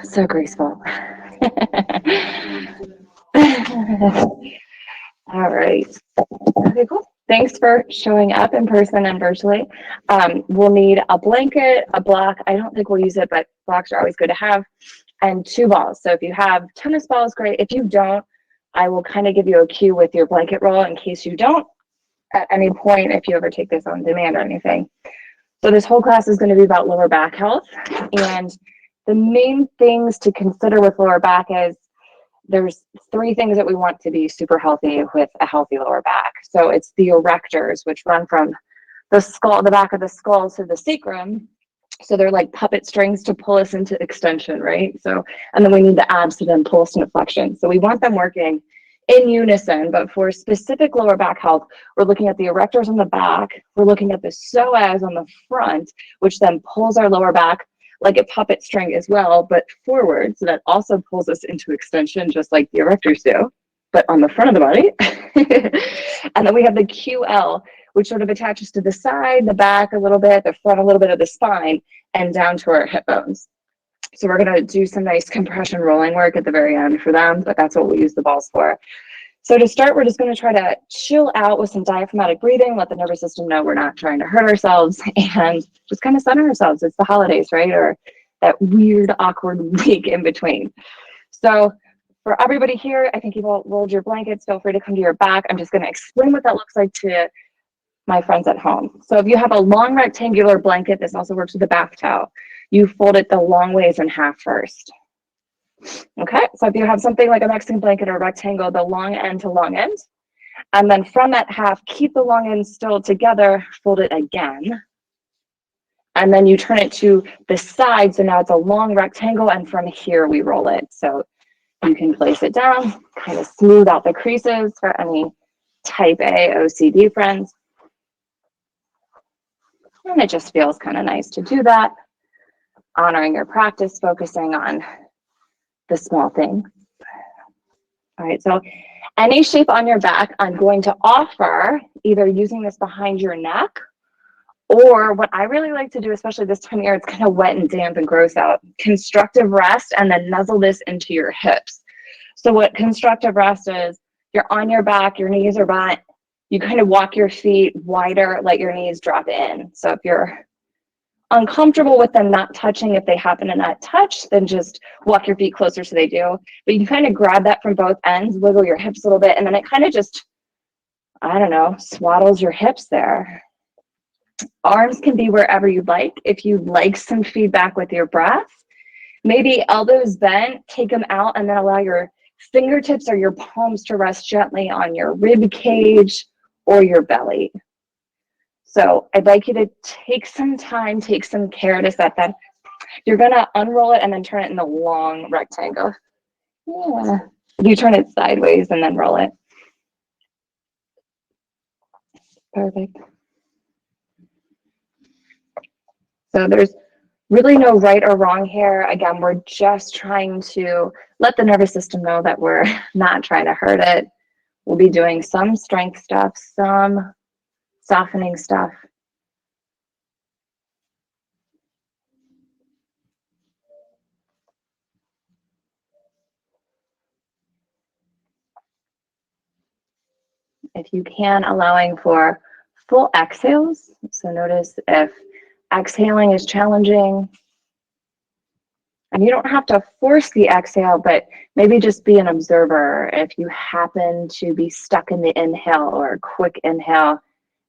So graceful. All right. Okay, cool. Thanks for showing up in person and virtually. We'll need a blanket, a block. I don't think we'll use it, but blocks are always good to have, and 2 balls. So if you have tennis balls, great. If you don't, I will kind of give you a cue with your blanket roll in case you don't at any point, if you ever take this on demand or anything. So this whole class is going to be about lower back health. And the main things to consider with lower back is there's 3 things that we want to be super healthy with a healthy lower back. So it's the erectors, which run from the skull, the back of the skull to the sacrum. So they're like puppet strings to pull us into extension, right? So, and then we need the abs to then pull us into flexion. So we want them working in unison, but for specific lower back health, we're looking at the erectors on the back, we're looking at the psoas on the front, which then pulls our lower back like a puppet string as well, but forward. So that also pulls us into extension, just like the erectors do, but on the front of the body. And then we have the QL, which sort of attaches to the side, the back a little bit, the front a little bit of the spine, and down to our hip bones. So we're going to do some nice compression rolling work at the very end for them, but that's what we use the balls for. So to start, we're just going to try to chill out with some diaphragmatic breathing, let the nervous system know we're not trying to hurt ourselves, and just kind of center ourselves. It's the holidays, right? Or that weird, awkward week in between. So for everybody here, I think you've all rolled your blankets. Feel free to come to your back. I'm just going to explain what that looks like to my friends at home. So if you have a long rectangular blanket, this also works with a bath towel. You fold it the long ways in half first. Okay, so if you have something like a Mexican blanket or rectangle, the long end to long end, and then from that half, keep the long end still together, fold it again, and then you turn it to the side, so now it's a long rectangle, and from here we roll it. So you can place it down, kind of smooth out the creases for any type A OCD friends. And it just feels kind of nice to do that, honoring your practice, focusing on the small things. All right, so any shape on your back, I'm going to offer either using this behind your neck, or what I really like to do, especially this time of year, it's kind of wet and damp and gross out, constructive rest, and then nuzzle this into your hips. So what constructive rest is, you're on your back, your knees are bent, you kind of walk your feet wider, let your knees drop in. So if you're uncomfortable with them not touching, if they happen to not touch, then just walk your feet closer so they do. But you can kind of grab that from both ends, wiggle your hips a little bit, and then it kind of just, I don't know, swaddles your hips there. Arms can be wherever you'd like. If you'd like some feedback with your breath, maybe elbows bent, take them out, and then allow your fingertips or your palms to rest gently on your rib cage or your belly. So I'd like you to take some time, take some care to set that. You're gonna unroll it and then turn it in the long rectangle. Yeah. You turn it sideways and then roll it. Perfect. So there's really no right or wrong here. Again, we're just trying to let the nervous system know that we're not trying to hurt it. We'll be doing some strength stuff, some softening stuff. If you can, allowing for full exhales. So notice if exhaling is challenging. And you don't have to force the exhale, but maybe just be an observer if you happen to be stuck in the inhale or a quick inhale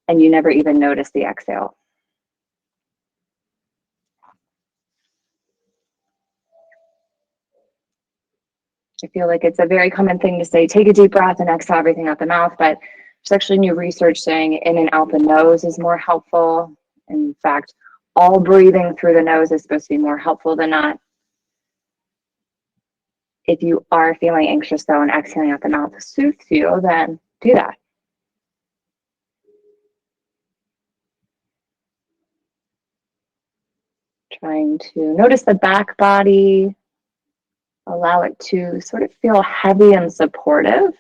and you never even notice the exhale. I feel like it's a very common thing to say, take a deep breath and exhale everything out the mouth, but there's actually new research saying in and out the nose is more helpful. In fact, all breathing through the nose is supposed to be more helpful than not. If you are feeling anxious though and exhaling out the mouth soothes you, then do that. Trying to notice the back body, allow it to sort of feel heavy and supportive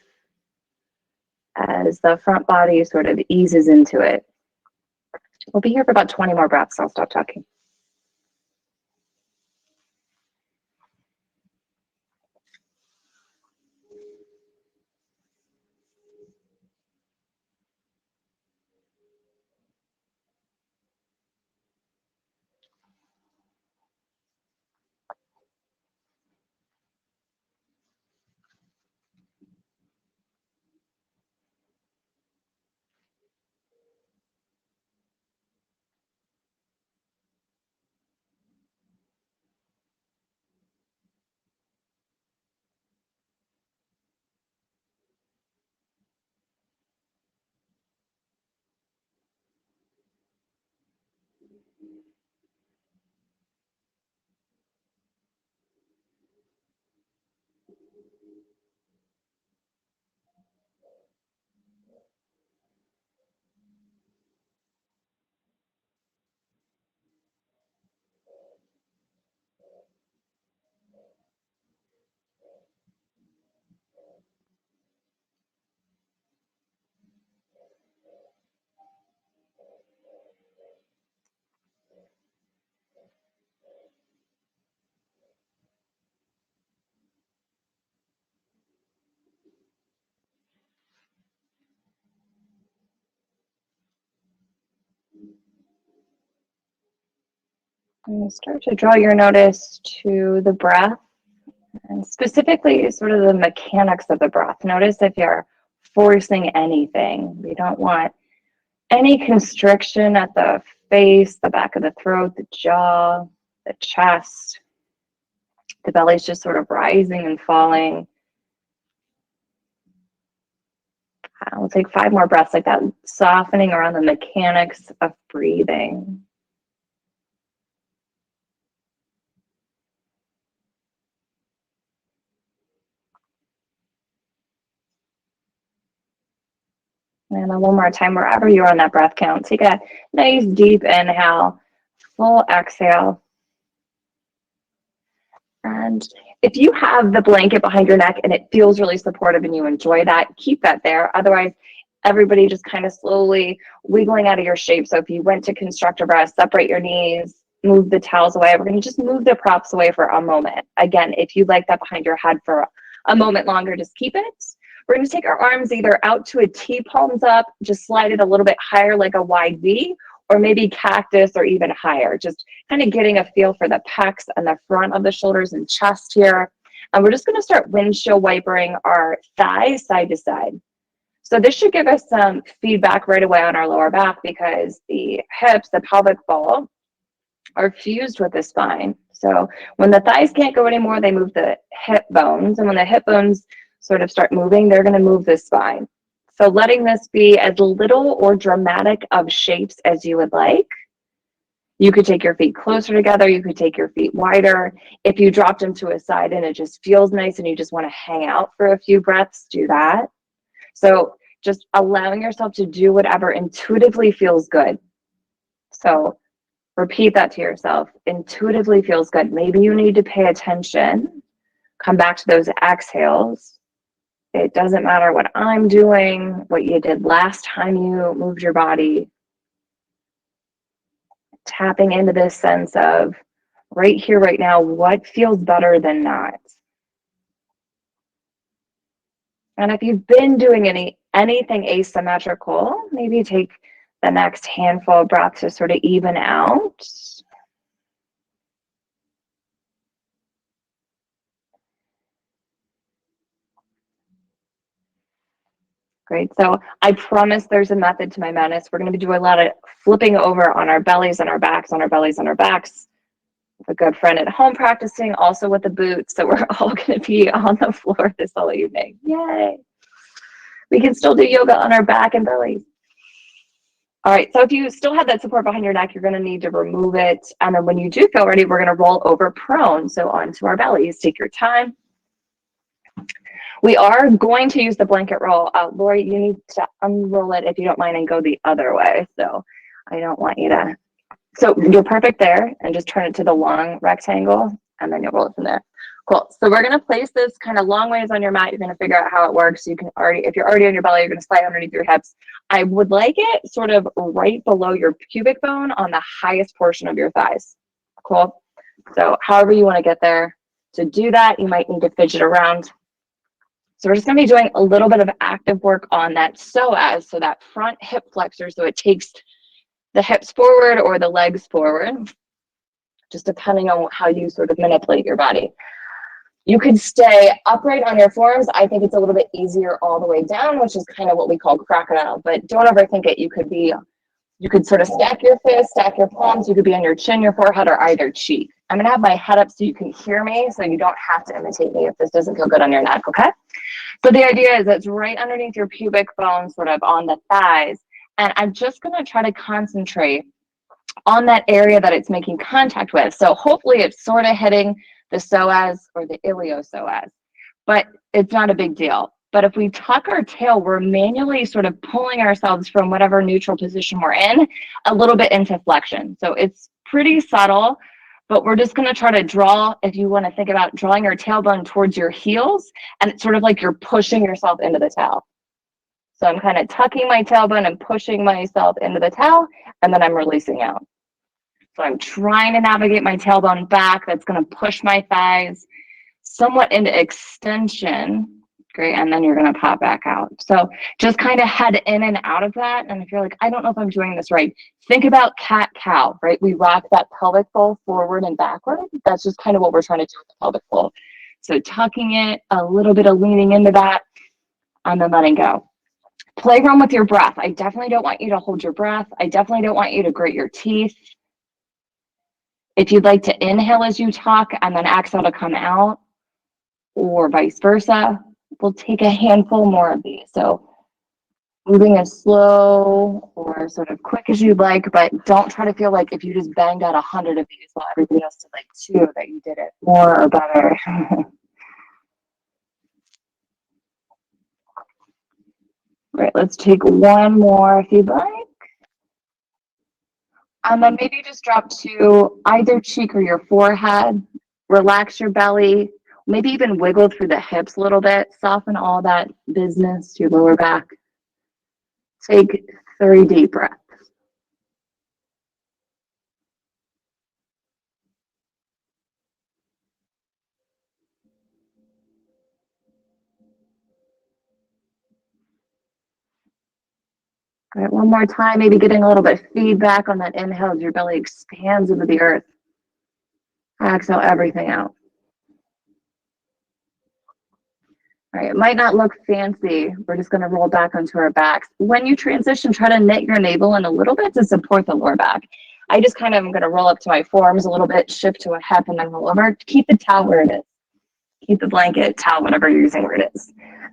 as the front body sort of eases into it. We'll be here for about 20 more breaths. I'll stop talking. And start to draw your notice to the breath, and specifically sort of the mechanics of the breath. Notice if you're forcing anything. We don't want any constriction at the face, the back of the throat, the jaw, the chest. The belly's just sort of rising and falling. We'll take 5 more breaths like that, softening around the mechanics of breathing. And then one more time, wherever you're on that breath count, take a nice deep inhale, full exhale. And if you have the blanket behind your neck and it feels really supportive and you enjoy that, keep that there. Otherwise, everybody just kind of slowly wiggling out of your shape. So if you went to constructor breath, separate your knees, move the towels away. We're going to just move the props away for a moment. Again, if you'd like that behind your head for a moment longer, just keep it. We're going to take our arms either out to a T, palms up, just slide it a little bit higher like a wide V, or maybe cactus or even higher, just kind of getting a feel for the pecs and the front of the shoulders and chest here. And we're just going to start windshield wipering our thighs side to side. So this should give us some feedback right away on our lower back, because the hips, the pelvic ball, are fused with the spine. So when the thighs can't go anymore, they move the hip bones. And when the hip bones sort of start moving, they're going to move the spine. So letting this be as little or dramatic of shapes as you would like. You could take your feet closer together. You could take your feet wider. If you dropped them to a side and it just feels nice and you just want to hang out for a few breaths, do that. So just allowing yourself to do whatever intuitively feels good. So repeat that to yourself. Intuitively feels good. Maybe you need to pay attention. Come back to those exhales. It doesn't matter what I'm doing, what you did last time you moved your body. Tapping into this sense of right here, right now, what feels better than not. And if you've been doing anything asymmetrical, maybe take the next handful of breaths to sort of even out. Great. So I promise there's a method to my madness. We're going to be doing a lot of flipping over on our bellies and our backs, on our bellies and our backs. A good friend at home practicing, also with the boots. So we're all going to be on the floor this whole evening. Yay. We can still do yoga on our back and bellies. All right, so if you still have that support behind your neck, you're going to need to remove it. And then when you do feel ready, we're going to roll over prone. So onto our bellies. Take your time. We are going to use the blanket roll. Lori, you need to unroll it if you don't mind and go the other way. So I don't want you to. So you're perfect there, and just turn it to the long rectangle, and then you'll roll it from there. Cool. So we're going to place this kind of long ways on your mat. You're going to figure out how it works. You can already, if you're already on your belly, you're going to slide underneath your hips. I would like it sort of right below your pubic bone on the highest portion of your thighs. Cool. So however you want to get there. To do that, you might need to fidget around. So we're just going to be doing a little bit of active work on that psoas, so that front hip flexor, so it takes the hips forward or the legs forward, just depending on how you sort of manipulate your body. You could stay upright on your forearms. I think it's a little bit easier all the way down, which is kind of what we call crocodile, but don't overthink it. You could sort of stack your fists, stack your palms. You could be on your chin, your forehead, or either cheek. I'm going to have my head up so you can hear me, so you don't have to imitate me if this doesn't feel good on your neck, okay? So the idea is it's right underneath your pubic bone, sort of on the thighs. And I'm just going to try to concentrate on that area that it's making contact with. So hopefully it's sort of hitting the psoas or the iliopsoas, but it's not a big deal. But if we tuck our tail, we're manually sort of pulling ourselves from whatever neutral position we're in a little bit into flexion. So it's pretty subtle, but we're just going to try to draw, if you want to think about drawing your tailbone towards your heels, and it's sort of like you're pushing yourself into the towel. So I'm kind of tucking my tailbone and pushing myself into the towel, and then I'm releasing out. So I'm trying to navigate my tailbone back. That's going to push my thighs somewhat into extension. Great. And then you're going to pop back out. So just kind of head in and out of that. And if you're like, I don't know if I'm doing this right, think about cat cow, right? We rock that pelvic bowl forward and backward. That's just kind of what we're trying to do with the pelvic bowl. So tucking it, a little bit of leaning into that, and then letting go. Play around with your breath. I definitely don't want you to hold your breath. I definitely don't want you to grit your teeth. If you'd like to inhale as you talk and then exhale to come out, or vice versa, we'll take a handful more of these. So moving as slow or sort of quick as you'd like, but don't try to feel like if you just banged out 100 of these while everybody else did like 2, that you did it more or better. Right, let's take one more if you'd like. And then maybe just drop to either cheek or your forehead. Relax your belly. Maybe even wiggle through the hips a little bit. Soften all that business to your lower back. Take 3 deep breaths. All right, one more time, maybe getting a little bit of feedback on that inhale as your belly expands into the earth. Exhale everything out. All right, it might not look fancy. We're just going to roll back onto our backs. When you transition, try to knit your navel in a little bit to support the lower back. I just kind of am going to roll up to my forearms a little bit, shift to a hip, and then roll over. Keep the towel where it is. Keep the blanket, towel, whatever you're using where it is.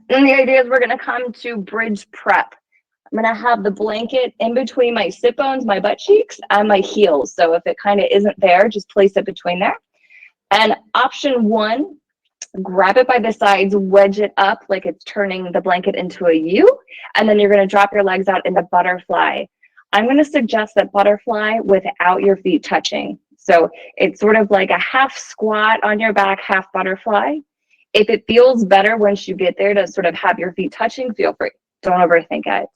And the idea is we're going to come to bridge prep. I'm going to have the blanket in between my sit bones, my butt cheeks, and my heels. So if it kind of isn't there, just place it between there. And option 1, grab it by the sides, wedge it up like it's turning the blanket into a U, and then you're going to drop your legs out into butterfly. I'm going to suggest that butterfly without your feet touching. So it's sort of like a half squat on your back, half butterfly. If it feels better once you get there to sort of have your feet touching, feel free. Don't overthink it.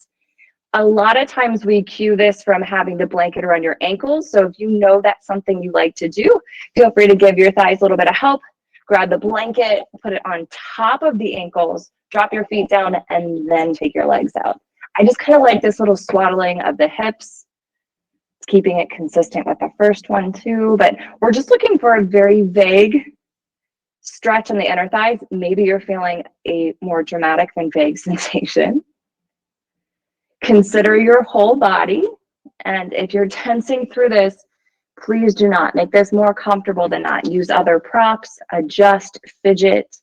A lot of times we cue this from having the blanket around your ankles. So if you know that's something you like to do, feel free to give your thighs a little bit of help. Grab the blanket, put it on top of the ankles, drop your feet down, and then take your legs out. I just kind of like this little swaddling of the hips, keeping it consistent with the first one too. But we're just looking for a very vague stretch on the inner thighs. Maybe you're feeling a more dramatic than vague sensation. Consider your whole body. And if you're tensing through this, please do not make this more comfortable than not. Use other props, adjust, fidget.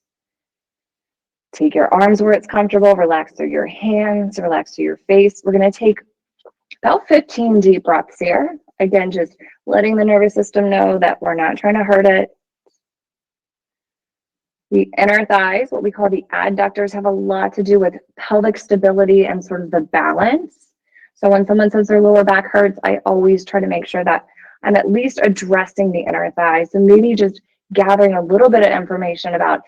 Take your arms where it's comfortable, relax through your hands, relax through your face. We're going to take about 15 deep breaths here. Again, just letting the nervous system know that we're not trying to hurt it. The inner thighs, what we call the adductors, have a lot to do with pelvic stability and sort of the balance. So when someone says their lower back hurts, I always try to make sure that I'm at least addressing the inner thighs and maybe just gathering a little bit of information about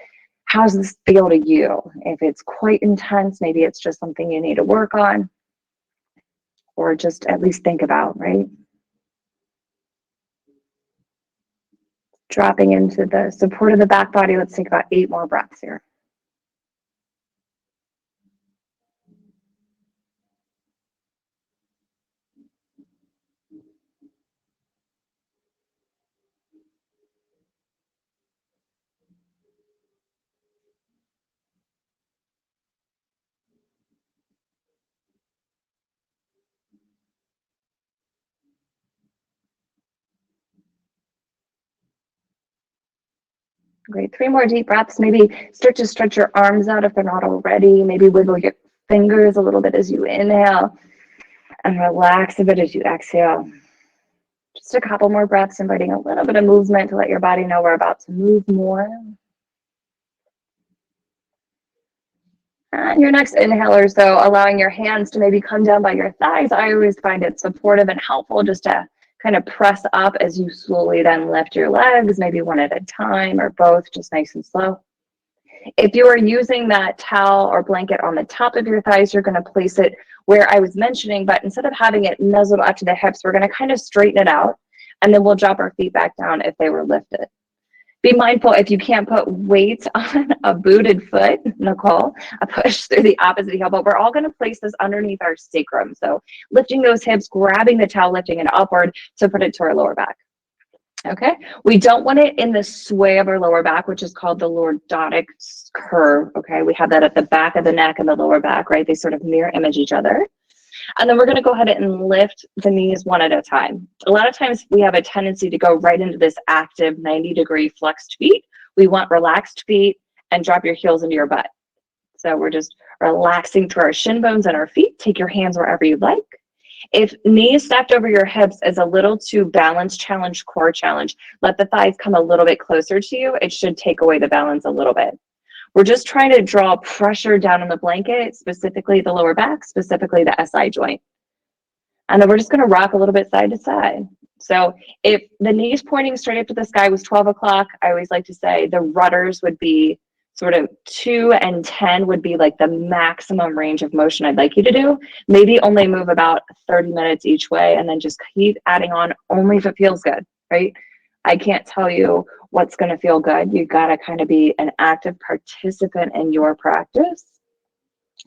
how does this feel to you? If it's quite intense, maybe it's just something you need to work on or just at least think about, right? Dropping into the support of the back body. Let's take about 8 more breaths here. Great. 3 more deep breaths. Maybe start to stretch your arms out if they're not already. Maybe wiggle your fingers a little bit as you inhale and relax a bit as you exhale. Just a couple more breaths, inviting a little bit of movement to let your body know we're about to move more. And your next inhalers, though, allowing your hands to maybe come down by your thighs. I always find it supportive and helpful just to kind of press up as you slowly then lift your legs, maybe one at a time or both, just nice and slow. If you are using that towel or blanket on the top of your thighs, you're going to place it where I was mentioning, but instead of having it nuzzled up to the hips, we're going to kind of straighten it out, and then we'll drop our feet back down if they were lifted. Be mindful if you can't put weight on a booted foot, Nicole, a push through the opposite heel, but we're all going to place this underneath our sacrum. So lifting those hips, grabbing the towel, lifting it upward to put it to our lower back. Okay, we don't want it in the sway of our lower back, which is called the lordotic curve. Okay, we have that at the back of the neck and the lower back, right? They sort of mirror image each other. And then we're going to go ahead and lift the knees one at a time. A lot of times we have a tendency to go right into this active 90-degree flexed feet. We want relaxed feet and drop your heels into your butt. So we're just relaxing through our shin bones and our feet. Take your hands wherever you like. If knees stacked over your hips is a little too balance challenge, core challenge, let the thighs come a little bit closer to you. It should take away the balance a little bit. We're just trying to draw pressure down on the blanket, specifically the lower back, specifically the SI joint. And then we're just going to rock a little bit side to side. So if the knees pointing straight up to the sky was 12 o'clock, I always like to say the rudders would be sort of 2 and 10 would be like the maximum range of motion I'd like you to do. Maybe only move about 30 minutes each way, and then just keep adding on only if it feels good, right? I can't tell you what's going to feel good. You've got to kind of be an active participant in your practice.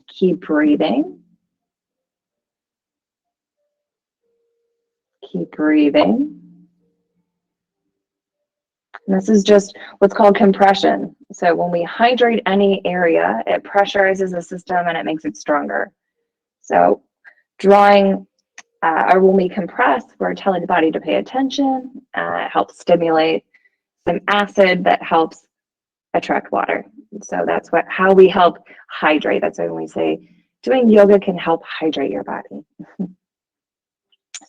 Keep breathing. Keep breathing. And this is just what's called compression. So when we hydrate any area, it pressurizes the system and it makes it stronger. So drawing, or when we compress, we're telling the body to pay attention. It helps stimulate some acid that helps attract water. So that's how we help hydrate. That's when we say doing yoga can help hydrate your body.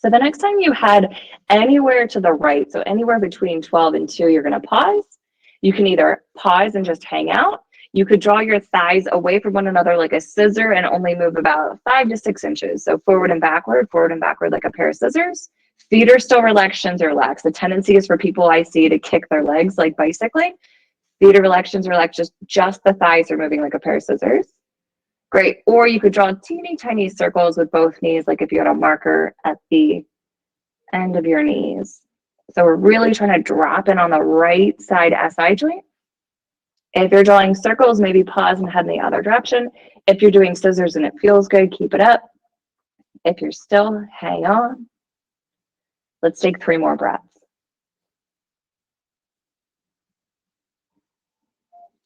So the next time you head anywhere to the right, so anywhere between 12 and 2, you're going to pause. You can either pause and just hang out. You could draw your thighs away from one another like a scissor and only move about 5 to 6 inches. So forward and backward like a pair of scissors. Feet are still relaxed, shins are relaxed. The tendency is for people I see to kick their legs like bicycling. Feet are relaxed, shins are relaxed, just the thighs are moving like a pair of scissors. Great. Or you could draw teeny tiny circles with both knees, like if you had a marker at the end of your knees. So we're really trying to drop in on the right side SI joint. If you're drawing circles, maybe pause and head in the other direction. If you're doing scissors and it feels good, keep it up. If you're still, hang on. Let's take 3 more breaths.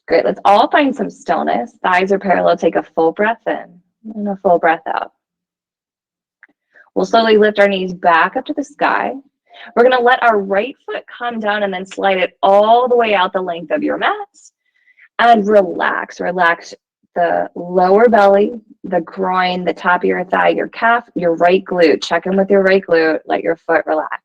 Great, let's all find some stillness. Thighs are parallel, take a full breath in and a full breath out. We'll slowly lift our knees back up to the sky. We're gonna let our right foot come down and then slide it all the way out the length of your mat. And relax the lower belly, the groin, the top of your thigh, your calf, your right glute. Check in with your right glute, let your foot relax.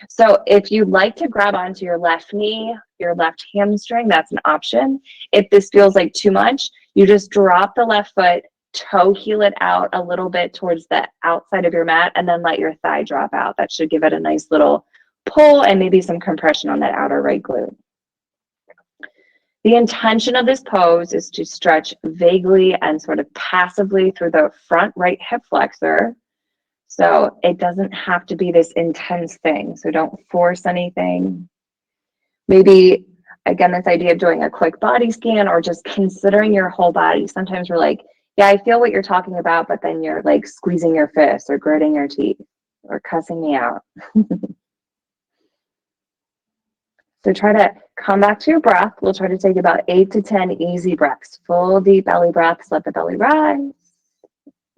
So if you'd like to grab onto your left knee, your left hamstring, that's an option. If this feels like too much, you just drop the left foot, toe heel it out a little bit towards the outside of your mat, and then let your thigh drop out. That should give it a nice little pull and maybe some compression on that outer right glute. The intention of this pose is to stretch vaguely and sort of passively through the front right hip flexor. So it doesn't have to be this intense thing. So don't force anything. Maybe, again, this idea of doing a quick body scan or just considering your whole body. Sometimes we're like, yeah, I feel what you're talking about, but then you're like squeezing your fist or gritting your teeth or cussing me out. So try to come back to your breath. We'll try to take about 8 to 10 easy breaths. Full deep belly breaths. Let the belly rise.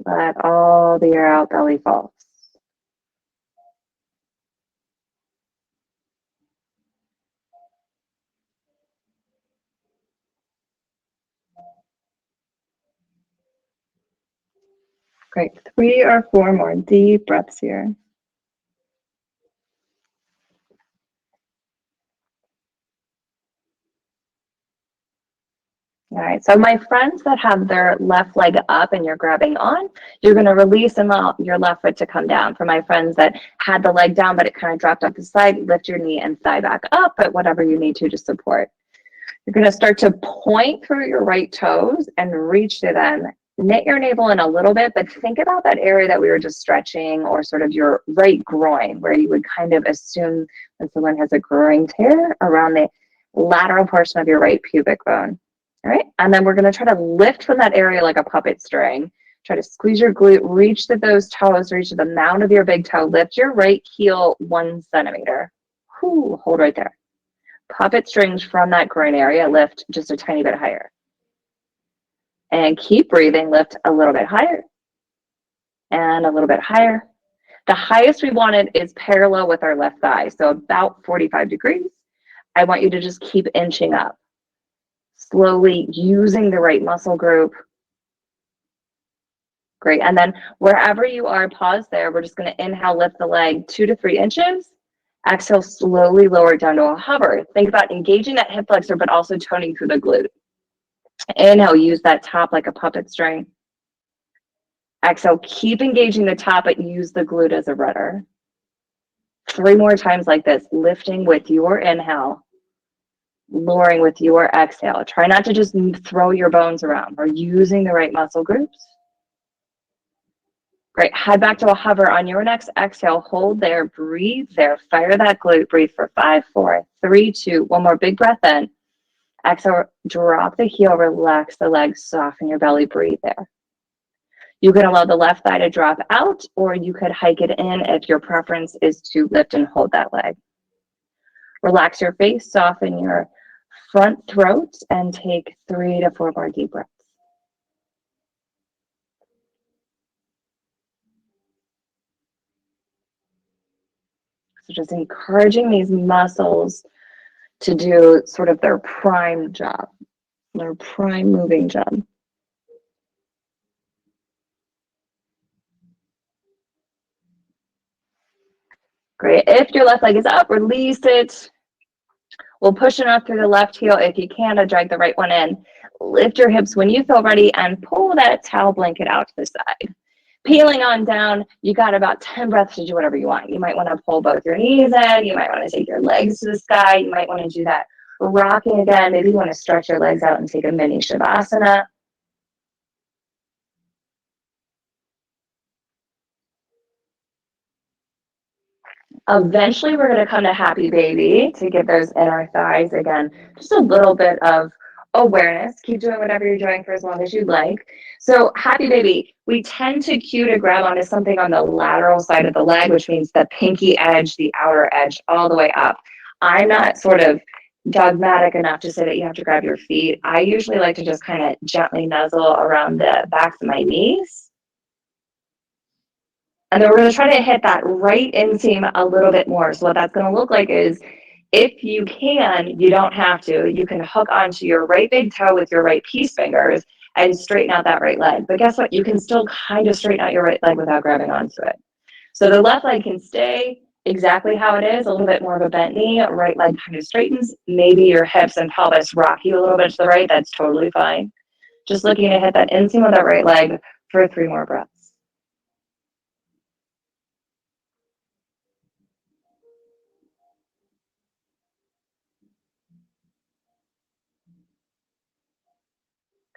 Let all the air out, belly falls. Great. 3 or 4 more deep breaths here. All right, so my friends that have their left leg up and you're grabbing on, you're going to release and allow your left foot to come down. For my friends that had the leg down, but it kind of dropped off the side, lift your knee and thigh back up at whatever you need to support. You're going to start to point through your right toes and reach to them. Knit your navel in a little bit, but think about that area that we were just stretching, or sort of your right groin, where you would kind of assume that someone has a groin tear around the lateral portion of your right pubic bone. All right, and then we're going to try to lift from that area like a puppet string. Try to squeeze your glute, reach to those toes, reach to the mound of your big toe, lift your right heel 1 centimeter. Whew, hold right there. Puppet strings from that groin area, lift just a tiny bit higher. And keep breathing, lift a little bit higher and a little bit higher. The highest we want it is parallel with our left thigh, so about 45 degrees. I want you to just keep inching up, slowly using the right muscle group. Great, and then wherever you are, pause there. We're just gonna inhale, lift the leg 2 to 3 inches. Exhale, slowly lower it down to a hover. Think about engaging that hip flexor, but also toning through the glute. Inhale, use that top like a puppet string. Exhale, keep engaging the top, but use the glute as a rudder. 3 more times like this, lifting with your inhale, lowering with your exhale. Try not to just throw your bones around. We're using the right muscle groups. Great, head back to a hover. On your next exhale, hold there, breathe there, fire that glute, breathe for 5, 4, 3, 2, one more big breath in. Exhale, drop the heel, relax the legs, soften your belly, breathe there. You can allow the left thigh to drop out, or you could hike it in if your preference is to lift and hold that leg. Relax your face, soften your front throat, and take 3 to 4 more deep breaths. So just encouraging these muscles to do sort of their prime job, their prime moving job. Great. If your left leg is up, release it. We'll push enough through the left heel if you can to drag the right one in. Lift your hips when you feel ready and pull that towel blanket out to the side. Peeling on down, you got about 10 breaths to do whatever you want. You might want to pull both your knees in. You might want to take your legs to the sky. You might want to do that rocking again. Maybe you want to stretch your legs out and take a mini Shavasana. Eventually, we're going to come to Happy Baby to get those inner thighs again. Just a little bit of awareness. Keep doing whatever you're doing for as long as you'd like. So Happy Baby, we tend to cue to grab onto something on the lateral side of the leg, which means the pinky edge, the outer edge, all the way up. I'm not sort of dogmatic enough to say that you have to grab your feet. I usually like to just kind of gently nuzzle around the backs of my knees. And then we're going to try to hit that right inseam a little bit more. So what that's going to look like is, if you can, you don't have to, you can hook onto your right big toe with your right peace fingers and straighten out that right leg. But guess what? You can still kind of straighten out your right leg without grabbing onto it. So the left leg can stay exactly how it is, a little bit more of a bent knee, right leg kind of straightens. Maybe your hips and pelvis rock you a little bit to the right. That's totally fine. Just looking to hit that inseam of that right leg for 3 more breaths.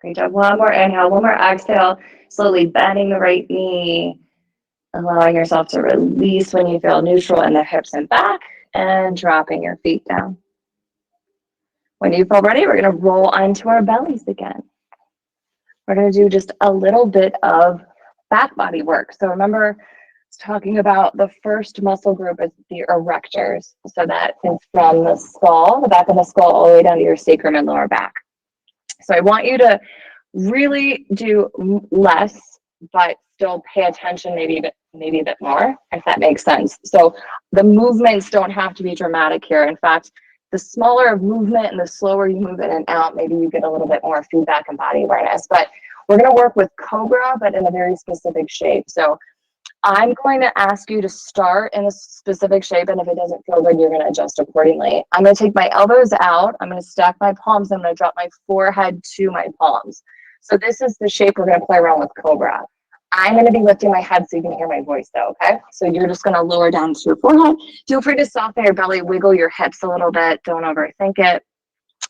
Great job. One more inhale, one more exhale, slowly bending the right knee, allowing yourself to release when you feel neutral in the hips and back, and dropping your feet down. When you feel ready, we're going to roll onto our bellies again. We're going to do just a little bit of back body work. So remember, talking about the first muscle group is the erectors. So that is from the skull, the back of the skull, all the way down to your sacrum and lower back. So I want you to really do less, but still pay attention maybe a bit more, if that makes sense. So the movements don't have to be dramatic here. In fact, the smaller movement and the slower you move in and out, maybe you get a little bit more feedback and body awareness. But we're going to work with Cobra, but in a very specific shape. So I'm going to ask you to start in a specific shape, and if it doesn't feel good, you're going to adjust accordingly. I'm going to take my elbows out. I'm going to stack my palms. I'm going to drop my forehead to my palms. So this is the shape we're going to play around with Cobra. I'm going to be lifting my head so you can hear my voice though, okay? So you're just going to lower down to your forehead. Feel free to soften your belly, wiggle your hips a little bit. Don't overthink it.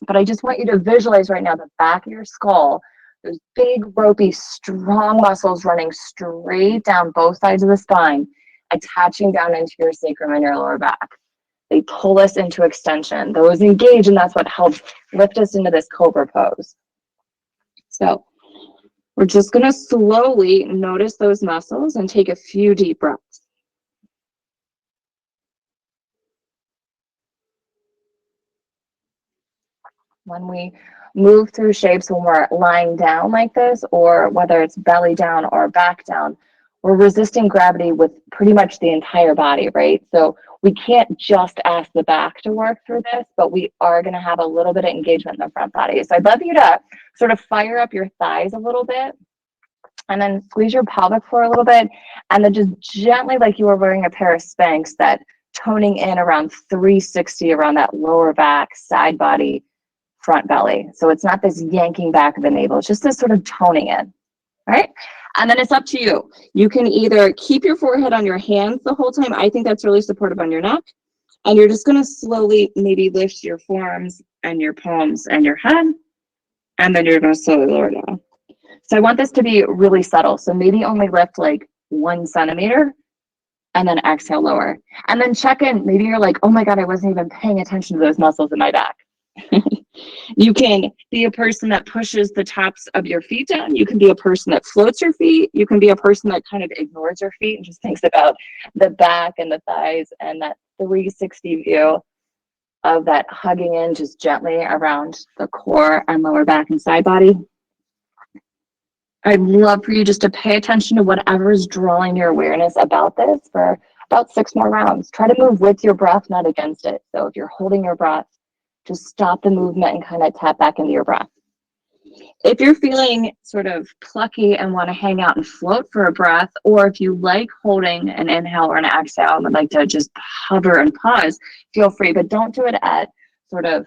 But I just want you to visualize right now the back of your skull, those big, ropey, strong muscles running straight down both sides of the spine, attaching down into your sacrum and your lower back. They pull us into extension. Those engage, and that's what helps lift us into this Cobra pose. So we're just going to slowly notice those muscles and take a few deep breaths. When we move through shapes, when we're lying down like this, or whether it's belly down or back down, we're resisting gravity with pretty much the entire body, right? So we can't just ask the back to work through this, but we are going to have a little bit of engagement in the front body. So I'd love you to sort of fire up your thighs a little bit, and then squeeze your pelvic floor a little bit, and then just gently, like you were wearing a pair of Spanx, that toning in around 360 around that lower back, side body, front belly. So it's not this yanking back of the navel, it's just this sort of toning in. All right. And then it's up to you. You can either keep your forehead on your hands the whole time. I think that's really supportive on your neck. And you're just going to slowly maybe lift your forearms and your palms and your head. And then you're going to slowly lower down. So I want this to be really subtle. So maybe only lift like 1 centimeter and then exhale lower. And then check in. Maybe you're like, oh my God, I wasn't even paying attention to those muscles in my back. You can be a person that pushes the tops of your feet down. You can be a person that floats your feet. You can be a person that kind of ignores your feet and just thinks about the back and the thighs and that 360 view of that hugging in just gently around the core and lower back and side body. I'd love for you just to pay attention to whatever's drawing your awareness about this for about 6 more rounds. Try to move with your breath, not against it. So if you're holding your breath, just stop the movement and kind of tap back into your breath. If you're feeling sort of plucky and want to hang out and float for a breath, or if you like holding an inhale or an exhale and would like to just hover and pause, feel free, but don't do it at sort of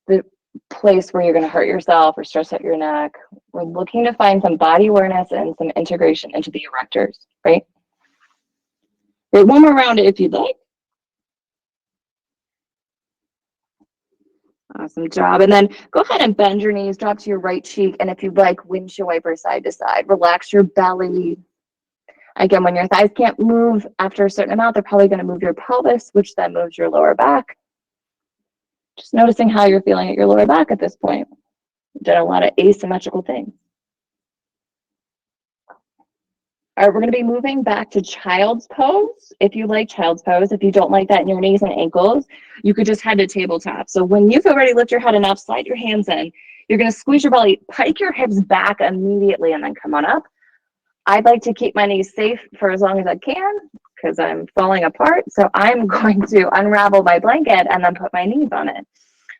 the place where you're going to hurt yourself or stress out your neck. We're looking to find some body awareness and some integration into the erectors, right? Great, one more round if you'd like. Awesome job. And then go ahead and bend your knees, drop to your right cheek. And if you'd like, windshield wiper side to side. Relax your belly. Again, when your thighs can't move after a certain amount, they're probably going to move your pelvis, which then moves your lower back. Just noticing how you're feeling at your lower back at this point. You've done a lot of asymmetrical things. All right, we're going to be moving back to child's pose. If you like child's pose, if you don't like that in your knees and ankles, you could just head to tabletop. So when you feel ready, lift your head enough, slide your hands in. You're going to squeeze your belly, pike your hips back immediately, and then come on up. I'd like to keep my knees safe for as long as I can because I'm falling apart. So I'm going to unravel my blanket and then put my knees on it.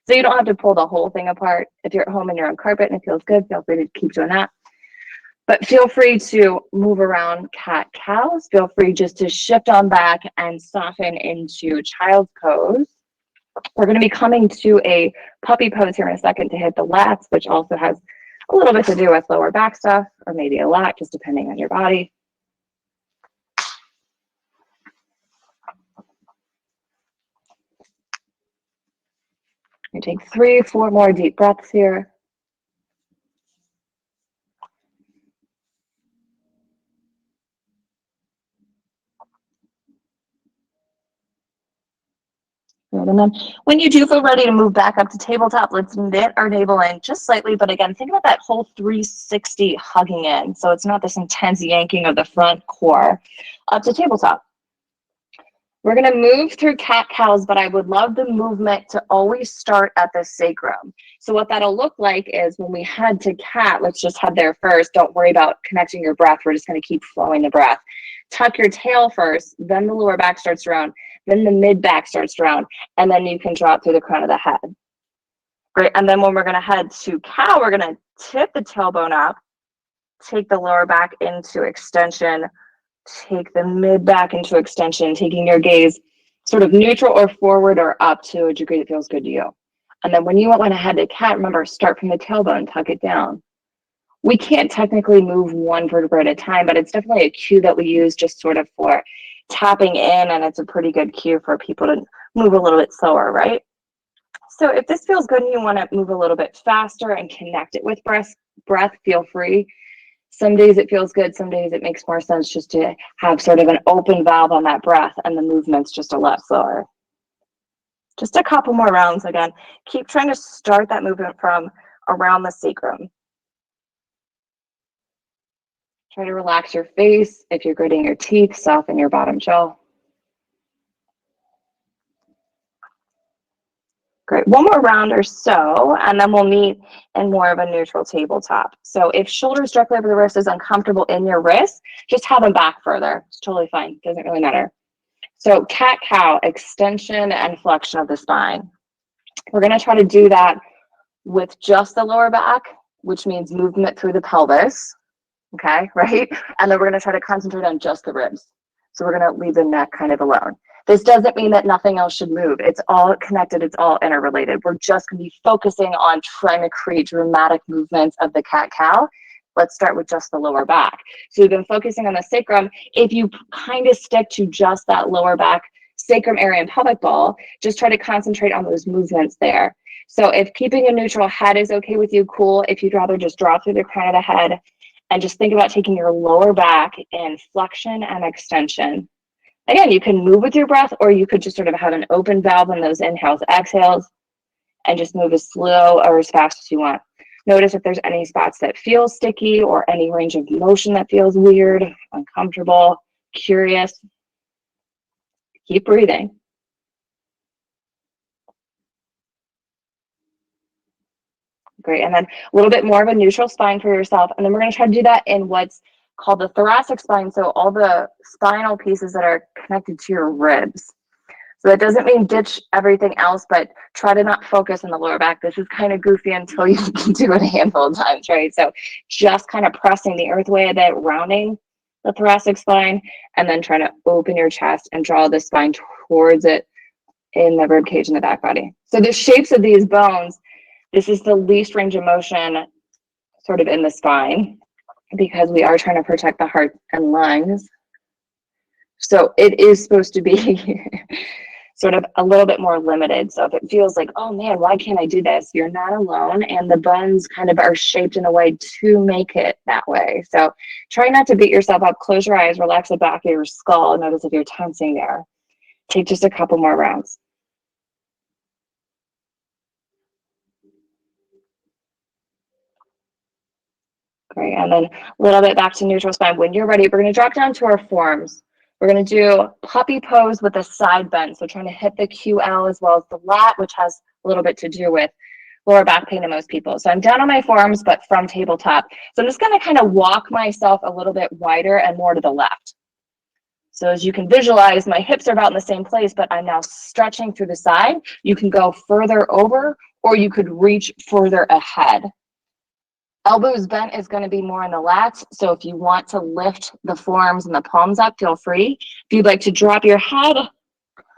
So you don't have to pull the whole thing apart. If you're at home and you're on carpet and it feels good, feel free to keep doing that. But feel free to move around cat-cows. Feel free just to shift on back and soften into child's pose. We're going to be coming to a puppy pose here in a second to hit the lats, which also has a little bit to do with lower back stuff, or maybe a lot, just depending on your body. You take 3 or 4 more deep breaths here. And then when you do feel ready to move back up to tabletop, let's knit our navel in just slightly. But again, think about that whole 360 hugging in. So it's not this intense yanking of the front core up to tabletop. We're going to move through cat-cows, but I would love the movement to always start at the sacrum. So what that'll look like is when we head to cat, let's just head there first. Don't worry about connecting your breath. We're just going to keep flowing the breath. Tuck your tail first, then the lower back starts around, then the mid back starts around, and then you can drop through the crown of the head. Great. And then when we're going to head to cow, we're going to tip the tailbone up, take the lower back into extension, Take the mid back into extension, taking your gaze sort of neutral or forward or up to a degree that feels good to you. And then when you went ahead to cat, remember, start from the tailbone, tuck it down. We can't technically move one vertebra at a time, but it's definitely a cue that we use just sort of for tapping in, and it's a pretty good cue for people to move a little bit slower, right? So if this feels good and you want to move a little bit faster and connect it with breath, feel free. Some days it feels good. Some days it makes more sense just to have sort of an open valve on that breath and the movement's just a lot slower. Just a couple more rounds again. Keep trying to start that movement from around the sacrum. Try to relax your face. If you're gritting your teeth, soften your bottom jaw. Great. One more round or so, and then we'll meet in more of a neutral tabletop. So if shoulders directly over the wrist is uncomfortable in your wrist, just have them back further. It's totally fine. Doesn't really matter. So cat-cow, extension and flexion of the spine. We're going to try to do that with just the lower back, which means movement through the pelvis. Okay, right? And then we're going to try to concentrate on just the ribs. So we're going to leave the neck kind of alone. This doesn't mean that nothing else should move. It's all connected. It's all interrelated. We're just going to be focusing on trying to create dramatic movements of the cat-cow. Let's start with just the lower back. So we've been focusing on the sacrum. If you kind of stick to just that lower back, sacrum area and pelvic ball, just try to concentrate on those movements there. So if keeping a neutral head is okay with you, cool. If you'd rather just draw through the crown of the head and just think about taking your lower back in flexion and extension. Again, you can move with your breath, or you could just sort of have an open valve on those inhales, exhales, and just move as slow or as fast as you want. Notice if there's any spots that feel sticky or any range of motion that feels weird, uncomfortable, curious. Keep breathing. Great, and then a little bit more of a neutral spine for yourself. And then we're gonna try to do that in what's called the thoracic spine. So all the spinal pieces that are connected to your ribs. So that doesn't mean ditch everything else, but try to not focus on the lower back. This is kind of goofy until you can do it a handful of times, right? So just kind of pressing the earth way a bit, rounding the thoracic spine, and then trying to open your chest and draw the spine towards it in the rib cage in the back body. So the shapes of these bones, this is the least range of motion sort of in the spine because we are trying to protect the heart and lungs. So it is supposed to be sort of a little bit more limited. So if it feels like, oh man, why can't I do this? You're not alone, and the bones kind of are shaped in a way to make it that way. So try not to beat yourself up. Close your eyes, relax the back of your skull. Notice if you're tensing there. Take just a couple more rounds. Great, and then a little bit back to neutral spine. When you're ready, we're gonna drop down to our forms. We're gonna do puppy pose with a side bend. So trying to hit the QL as well as the lat, which has a little bit to do with lower back pain in most people. So I'm down on my forearms, but from tabletop. So I'm just gonna kind of walk myself a little bit wider and more to the left. So as you can visualize, my hips are about in the same place, but I'm now stretching through the side. You can go further over, or you could reach further ahead. Elbows bent is going to be more in the lats. So if you want to lift the forearms and the palms up, feel free. If you'd like to drop your head,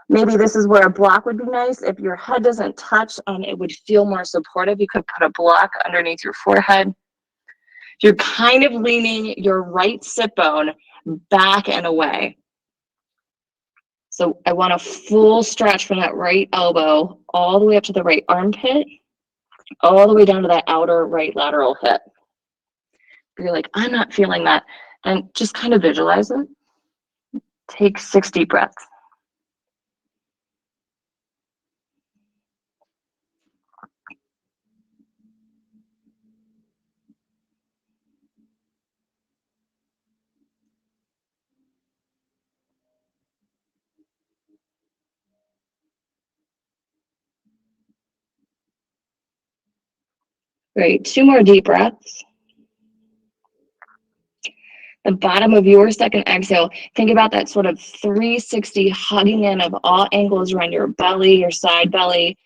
maybe this is where a block would be nice. If your head doesn't touch and it would feel more supportive, you could put a block underneath your forehead. You're kind of leaning your right sit bone back and away. So I want a full stretch from that right elbow all the way up to the right armpit, all the way down to that outer right lateral hip. If you're like, I'm not feeling that, and just kind of visualize it. Take 6 deep breaths. Great, 2 more deep breaths. The bottom of your second exhale, think about that sort of 360 hugging in of all angles around your belly, your side belly,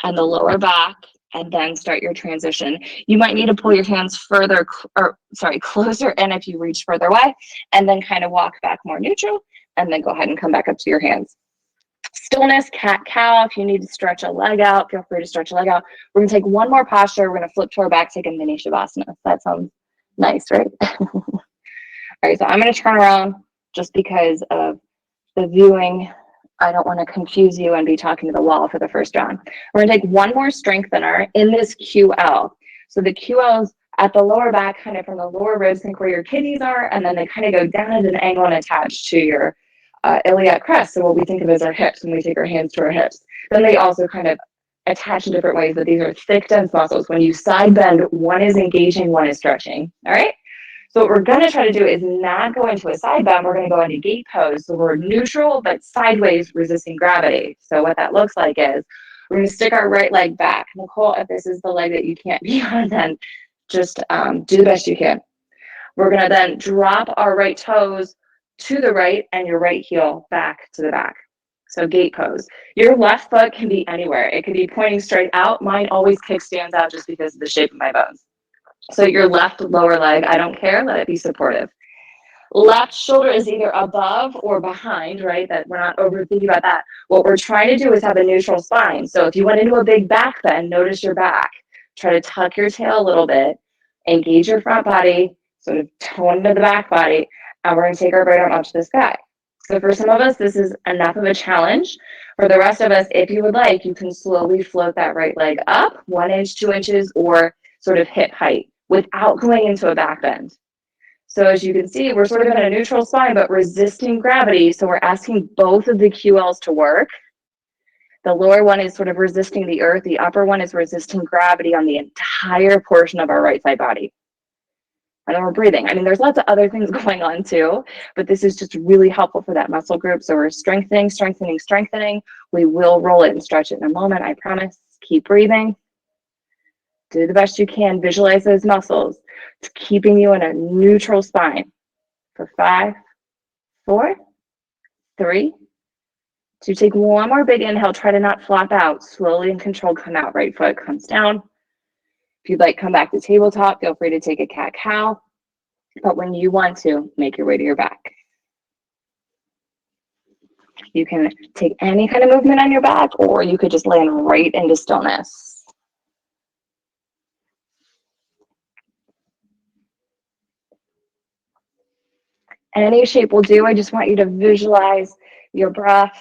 and the lower back. and then start your transition. You might need to pull your hands closer in if you reach further away, and then kind of walk back more neutral, and then go ahead and come back up to your hands. Stillness, cat-cow. If you need to stretch a leg out, feel free to stretch a leg out. We're gonna take one more posture. We're gonna flip to our back, take a mini Shavasana. That sounds nice, right? All right, so I'm gonna turn around just because of the viewing. I don't want to confuse you and be talking to the wall for the first round. We're gonna take one more strengthener in this QL. So the QL's at the lower back, kind of from the lower ribs, think where your kidneys are, and then they kind of go down at an angle and attach to your iliac crest. So what we think of as our hips when we take our hands to our hips. Then they also kind of attach in different ways, but these are thick, dense muscles. When you side bend, one is engaging, one is stretching. All right. So what we're going to try to do is not go into a side bend. We're going to go into gate pose. So we're neutral, but sideways, resisting gravity. So what that looks like is we're going to stick our right leg back. Nicole, if this is the leg that you can't be on, then just do the best you can. We're going to then drop our right toes to the right and your right heel back to the back. So gate pose. Your left foot can be anywhere. It could be pointing straight out. Mine always kickstands out just because of the shape of my bones. So your left lower leg, I don't care, let it be supportive. Left shoulder is either above or behind, right? That we're not overthinking about that. What we're trying to do is have a neutral spine. So if you went into a big back bend, notice your back. Try to tuck your tail a little bit, engage your front body, sort of tone into the back body, and we're going to take our right arm up to the sky. So for some of us, this is enough of a challenge. For the rest of us, if you would like, you can slowly float that right leg up 1 inch, 2 inches, or sort of hip height without going into a back bend. So as you can see, we're sort of in a neutral spine, but resisting gravity. So we're asking both of the QLs to work. The lower one is sort of resisting the earth. The upper one is resisting gravity on the entire portion of our right side body. And then we're breathing. I mean, there's lots of other things going on too, but this is just really helpful for that muscle group. So we're strengthening, strengthening, strengthening. We will roll it and stretch it in a moment, I promise. Keep breathing. Do the best you can. Visualize those muscles. It's keeping you in a neutral spine for 5, 4, 3, 2. Take one more big inhale. Try to not flop out. Slowly and controlled come out. Right foot comes down. If you'd like, come back to tabletop. Feel free to take a cat-cow. But when you want to, make your way to your back. You can take any kind of movement on your back, or you could just land right into stillness. Any shape will do. I just want you to visualize your breath.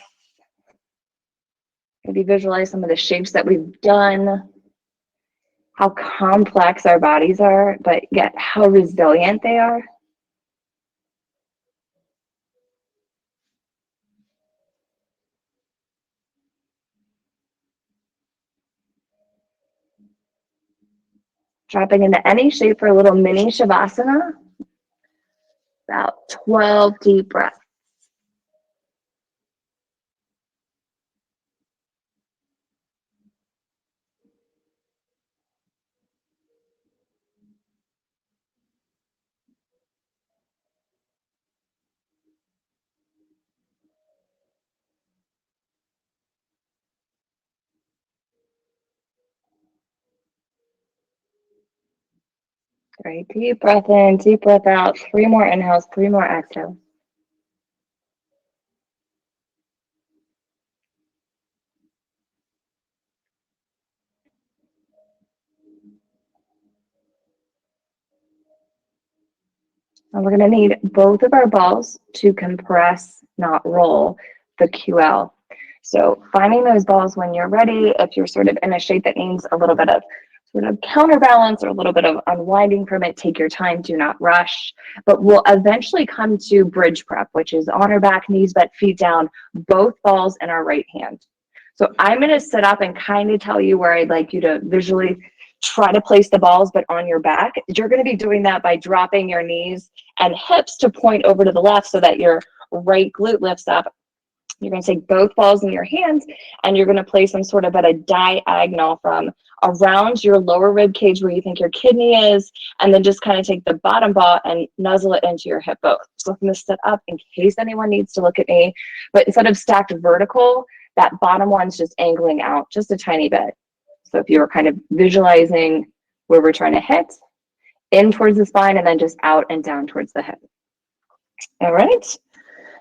Maybe visualize some of the shapes that we've done, how complex our bodies are, but yet how resilient they are. Dropping into any shape for a little mini Shavasana. About 12 deep breaths. Great. Deep breath in, deep breath out. 3 more inhales, 3 more exhales. And we're going to need both of our balls to compress, not roll, the QL. So finding those balls when you're ready, if you're sort of in a shape that needs a little bit of sort of counterbalance or a little bit of unwinding from it, take your time, do not rush. But we'll eventually come to bridge prep, which is on our back, knees bent, feet down, both balls in our right hand. So I'm going to sit up and kind of tell you where I'd like you to visually try to place the balls, but on your back. You're going to be doing that by dropping your knees and hips to point over to the left so that your right glute lifts up. You're going to take both balls in your hands and you're going to place them sort of at a diagonal from around your lower rib cage where you think your kidney is, and then just kind of take the bottom ball and nuzzle it into your hip bone. So I'm going to sit up in case anyone needs to look at me, but instead of stacked vertical, that bottom one's just angling out just a tiny bit. So if you were kind of visualizing where we're trying to hit, in towards the spine and then just out and down towards the hip. All right.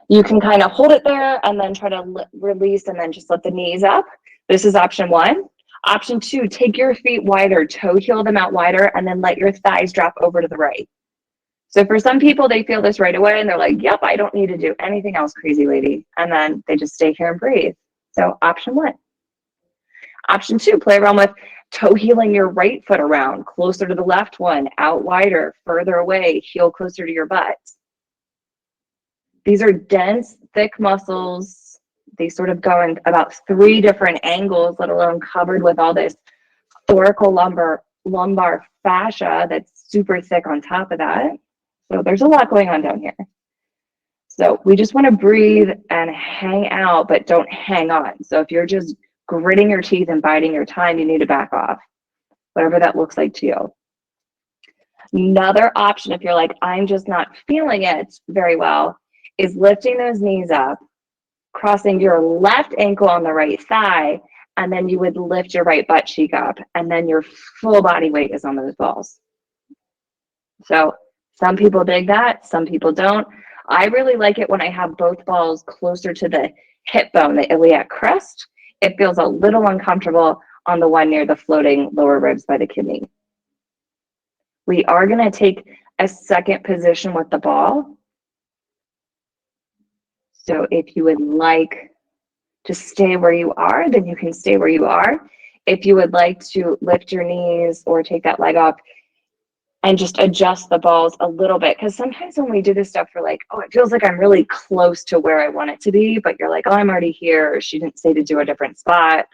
You can kind of hold it there and then try to release and then just let the knees up. This is option 1. Option 2, take your feet wider, toe heel them out wider, and then let your thighs drop over to the right. So for some people, they feel this right away and they're like, yep, I don't need to do anything else, crazy lady. And then they just stay here and breathe. So option 1. Option 2, play around with toe heeling your right foot around, closer to the left one, out wider, further away, heel closer to your butt. These are dense, thick muscles. They sort of go in about 3 different angles, let alone covered with all this thoracolumbar fascia that's super thick on top of that. So there's a lot going on down here. So we just want to breathe and hang out, but don't hang on. So if you're just gritting your teeth and biding your time, you need to back off, whatever that looks like to you. Another option, if you're like, I'm just not feeling it very well, is lifting those knees up, crossing your left ankle on the right thigh, and then you would lift your right butt cheek up, and then your full body weight is on those balls. So some people dig that, some people don't. I really like it when I have both balls closer to the hip bone, the iliac crest. It feels a little uncomfortable on the one near the floating lower ribs by the kidney. We are going to take a second position with the ball. So if you would like to stay where you are, then you can stay where you are. If you would like to lift your knees or take that leg off and just adjust the balls a little bit, because sometimes when we do this stuff, we're like, oh, it feels like I'm really close to where I want it to be, but you're like, oh, I'm already here. Or she didn't say to do a different spot.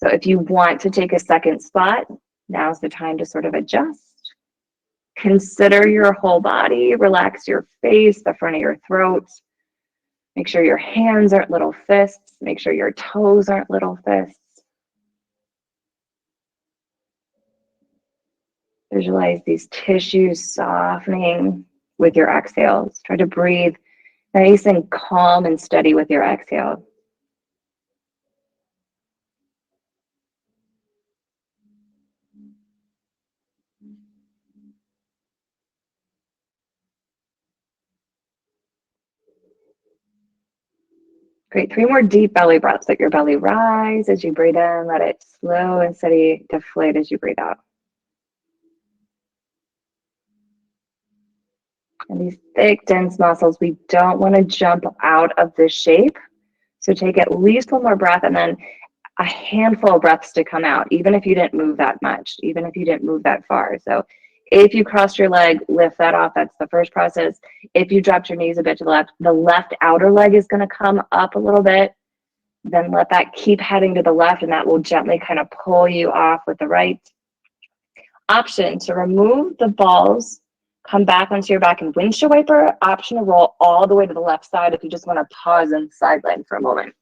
So if you want to take a second spot, now's the time to sort of adjust. Consider your whole body, relax your face, the front of your throat. Make sure your hands aren't little fists. Make sure your toes aren't little fists. Visualize these tissues softening with your exhales. Try to breathe nice and calm and steady with your exhale. Great, 3 more deep belly breaths. Let your belly rise as you breathe in. Let it slow and steady deflate as you breathe out. And these thick, dense muscles, we don't want to jump out of this shape. So take at least 1 more breath and then a handful of breaths to come out, even if you didn't move that much, even if you didn't move that far. So if you crossed your leg, lift that off. That's the first process. If you dropped your knees a bit to the left outer leg is going to come up a little bit. Then let that keep heading to the left, and that will gently kind of pull you off with the right. Option to remove the balls, come back onto your back and windshield wiper. Option to roll all the way to the left side if you just want to pause and sideline for a moment.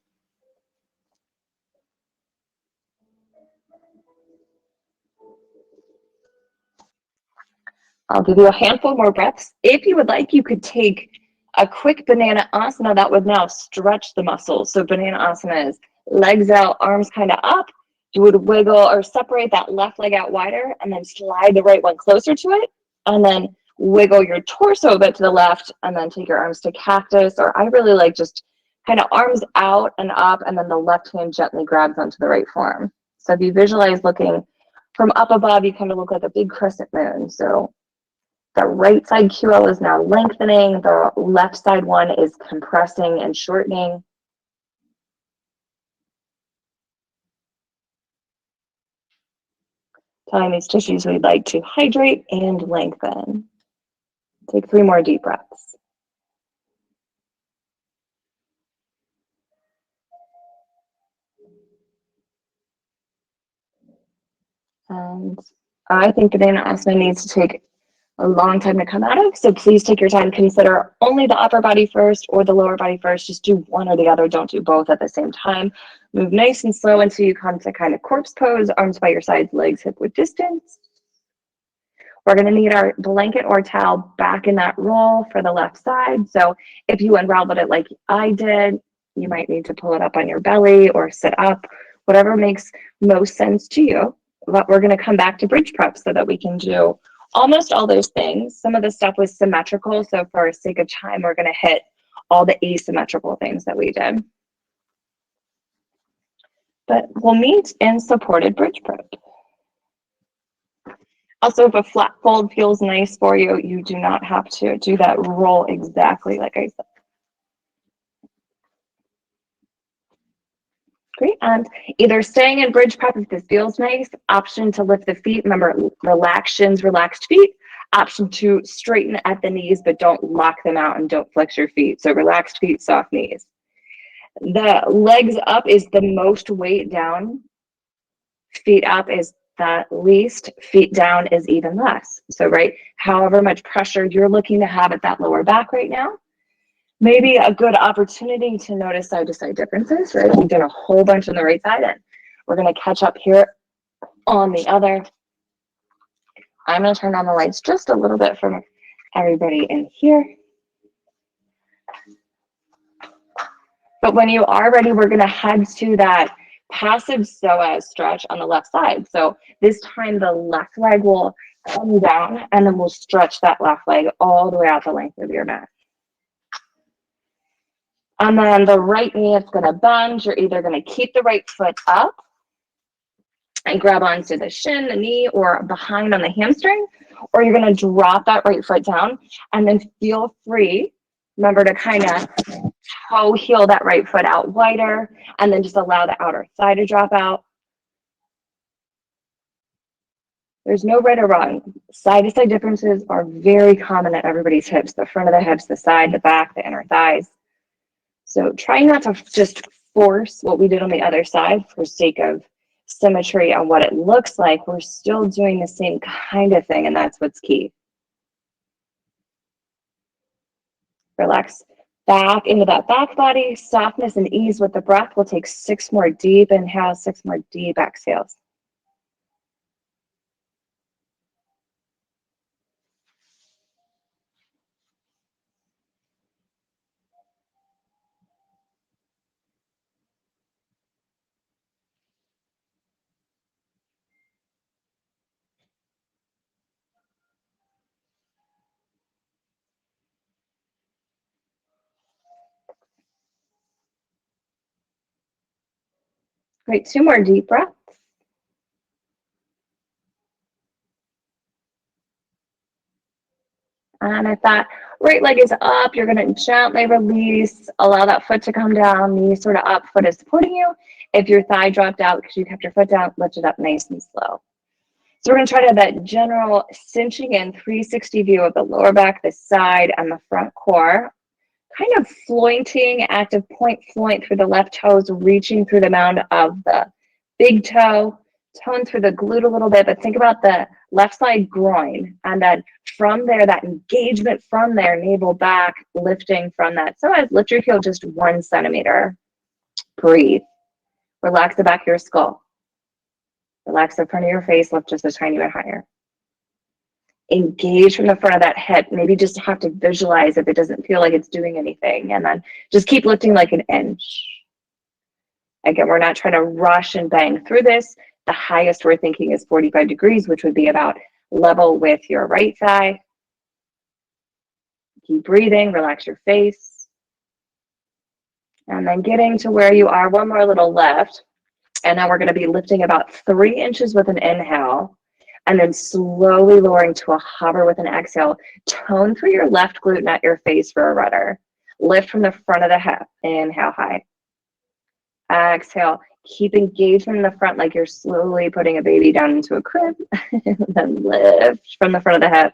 I'll give you a handful more breaths. If you would like, you could take a quick banana asana that would now stretch the muscles. So banana asana is legs out, arms kind of up. You would wiggle or separate that left leg out wider and then slide the right one closer to it. And then wiggle your torso a bit to the left and then take your arms to cactus. Or I really like just kind of arms out and up, and then the left hand gently grabs onto the right forearm. So if you visualize looking from up above, you kind of look like a big crescent moon. So the right side QL is now lengthening. The left side one is compressing and shortening. Telling these tissues we'd like to hydrate and lengthen. Take 3 more deep breaths. And I think banana asana needs to take a long time to come out of, so please take your time. Consider only the upper body first or the lower body first. Just do one or the other. Don't do both at the same time. Move nice and slow until you come to kind of corpse pose, arms by your sides, legs hip width distance. We're going to need our blanket or towel back in that roll for the left side. So if you unraveled it like I did, you might need to pull it up on your belly or sit up. whatever makes most sense to you. But we're going to come back to bridge prep so that we can do almost all those things. Some of the stuff was symmetrical, so for sake of time, we're going to hit all the asymmetrical things that we did. But we'll meet in supported bridge prep. Also, if a flat fold feels nice for you, you do not have to do that roll exactly like I said. Great, and either staying in bridge prep if this feels nice, option to lift the feet. Remember, relax shins, relaxed feet. Option to straighten at the knees, but don't lock them out and don't flex your feet. So relaxed feet, soft knees. The legs up is the most weight down. Feet up is the least, feet down is even less. So, right, however much pressure you're looking to have at that lower back right now, maybe a good opportunity to notice side to side differences, right? We did a whole bunch on the right side and we're going to catch up here on the other. I'm going to turn on the lights just a little bit for everybody in here. But when you are ready, we're going to head to that passive psoas stretch on the left side. So this time the left leg will come down and then we'll stretch that left leg all the way out the length of your mat. And then the right knee is going to bend. You're either going to keep the right foot up and grab onto the shin, the knee, or behind on the hamstring, or you're going to drop that right foot down and then feel free. Remember to kind of toe heel that right foot out wider and then just allow the outer thigh to drop out. There's no right or wrong. Side-to-side differences are very common at everybody's hips, the front of the hips, the side, the back, the inner thighs. So try not to just force what we did on the other side for sake of symmetry on what it looks like. We're still doing the same kind of thing, and that's what's key. Relax back into that back body, softness and ease with the breath. We'll take 6 more deep inhales, 6 more deep exhales. Great, 2 more deep breaths. And if that right leg is up, you're going to gently release, allow that foot to come down, knee sort of up, foot is supporting you. If your thigh dropped out because you kept your foot down, lift it up nice and slow. So we're going to try to have that general cinching in 360 view of the lower back, the side, and the front core. Kind of flointing, active point floint through the left toes, reaching through the mound of the big toe, tone through the glute a little bit, but think about the left side groin. And then from there, that engagement from there, navel back, lifting from that. So I'd lift your heel just 1 centimeter. Breathe. Relax the back of your skull. Relax the front of your face, lift just a tiny bit higher. Engage from the front of that hip. Maybe just have to visualize if it doesn't feel like it's doing anything. And then just keep lifting like an inch. Again, we're not trying to rush and bang through this. The highest we're thinking is 45 degrees, which would be about level with your right thigh. Keep breathing, relax your face. And then getting to where you are, 1 more little lift. And now we're going to be lifting about 3 inches with an inhale. And then slowly lowering to a hover with an exhale. Tone through your left glute, not your face for a rudder. Lift from the front of the hip. Inhale high. Exhale. Keep engagement in the front like you're slowly putting a baby down into a crib. Then lift from the front of the hip.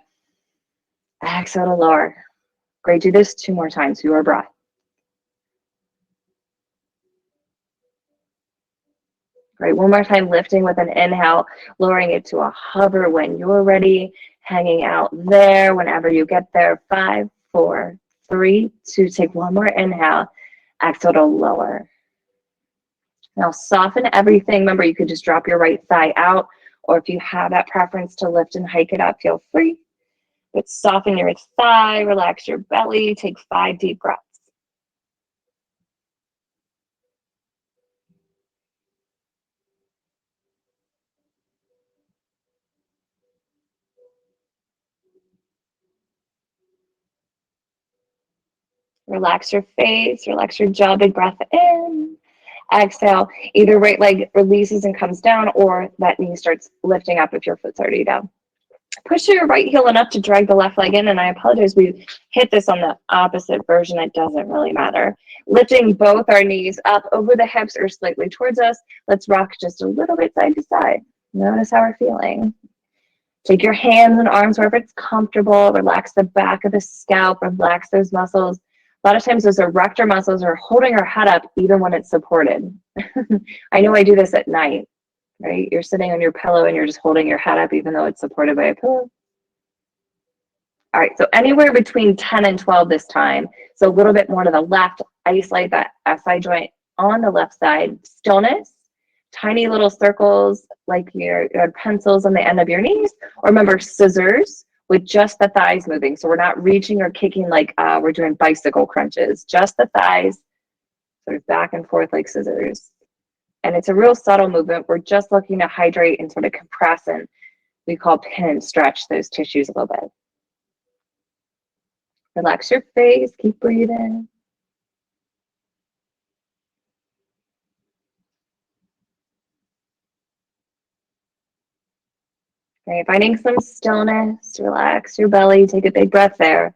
Exhale to lower. Great. Do this 2 more times. Your breath. Great. 1 more time, lifting with an inhale, lowering it to a hover when you're ready, hanging out there whenever you get there. 5, 4, 3, 2. Take 1 more inhale. Exhale to lower. Now soften everything. Remember, you could just drop your right thigh out, or if you have that preference to lift and hike it up, feel free. But soften your thigh, relax your belly, take 5 deep breaths. Relax your face, relax your jaw, big breath in. Exhale, either right leg releases and comes down, or that knee starts lifting up if your foot's already down. Push your right heel enough to drag the left leg in, and I apologize, we hit this on the opposite version. It doesn't really matter. Lifting both our knees up over the hips or slightly towards us. Let's rock just a little bit side to side. Notice how we're feeling. Take your hands and arms wherever it's comfortable. Relax the back of the scalp, relax those muscles. A lot of times those erector muscles are holding our head up even when it's supported. I know I do this at night, right? You're sitting on your pillow and you're just holding your head up even though it's supported by a pillow. All right, so anywhere between 10 and 12 this time. So a little bit more to the left, isolate that SI joint on the left side. Stillness, tiny little circles like your pencils on the end of your knees, or remember scissors with just the thighs moving. So we're not reaching or kicking like we're doing bicycle crunches, just the thighs sort of back and forth like scissors. And it's a real subtle movement. We're just looking to hydrate and sort of compress, and we call pin and stretch those tissues a little bit. Relax your face, keep breathing. Okay, finding some stillness, relax your belly, take a big breath there.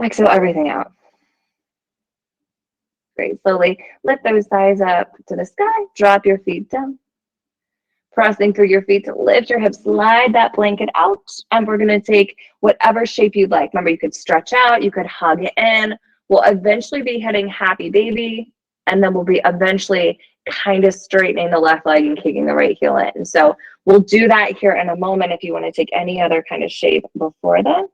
Exhale everything out. Great, slowly lift those thighs up to the sky, drop your feet down. Pressing through your feet to lift your hips, slide that blanket out, and we're gonna take whatever shape you'd like. Remember, you could stretch out, you could hug it in. We'll eventually be hitting happy baby, and then we'll be eventually kind of straightening the left leg and kicking the right heel in. So we'll do that here in a moment if you want to take any other kind of shape before then.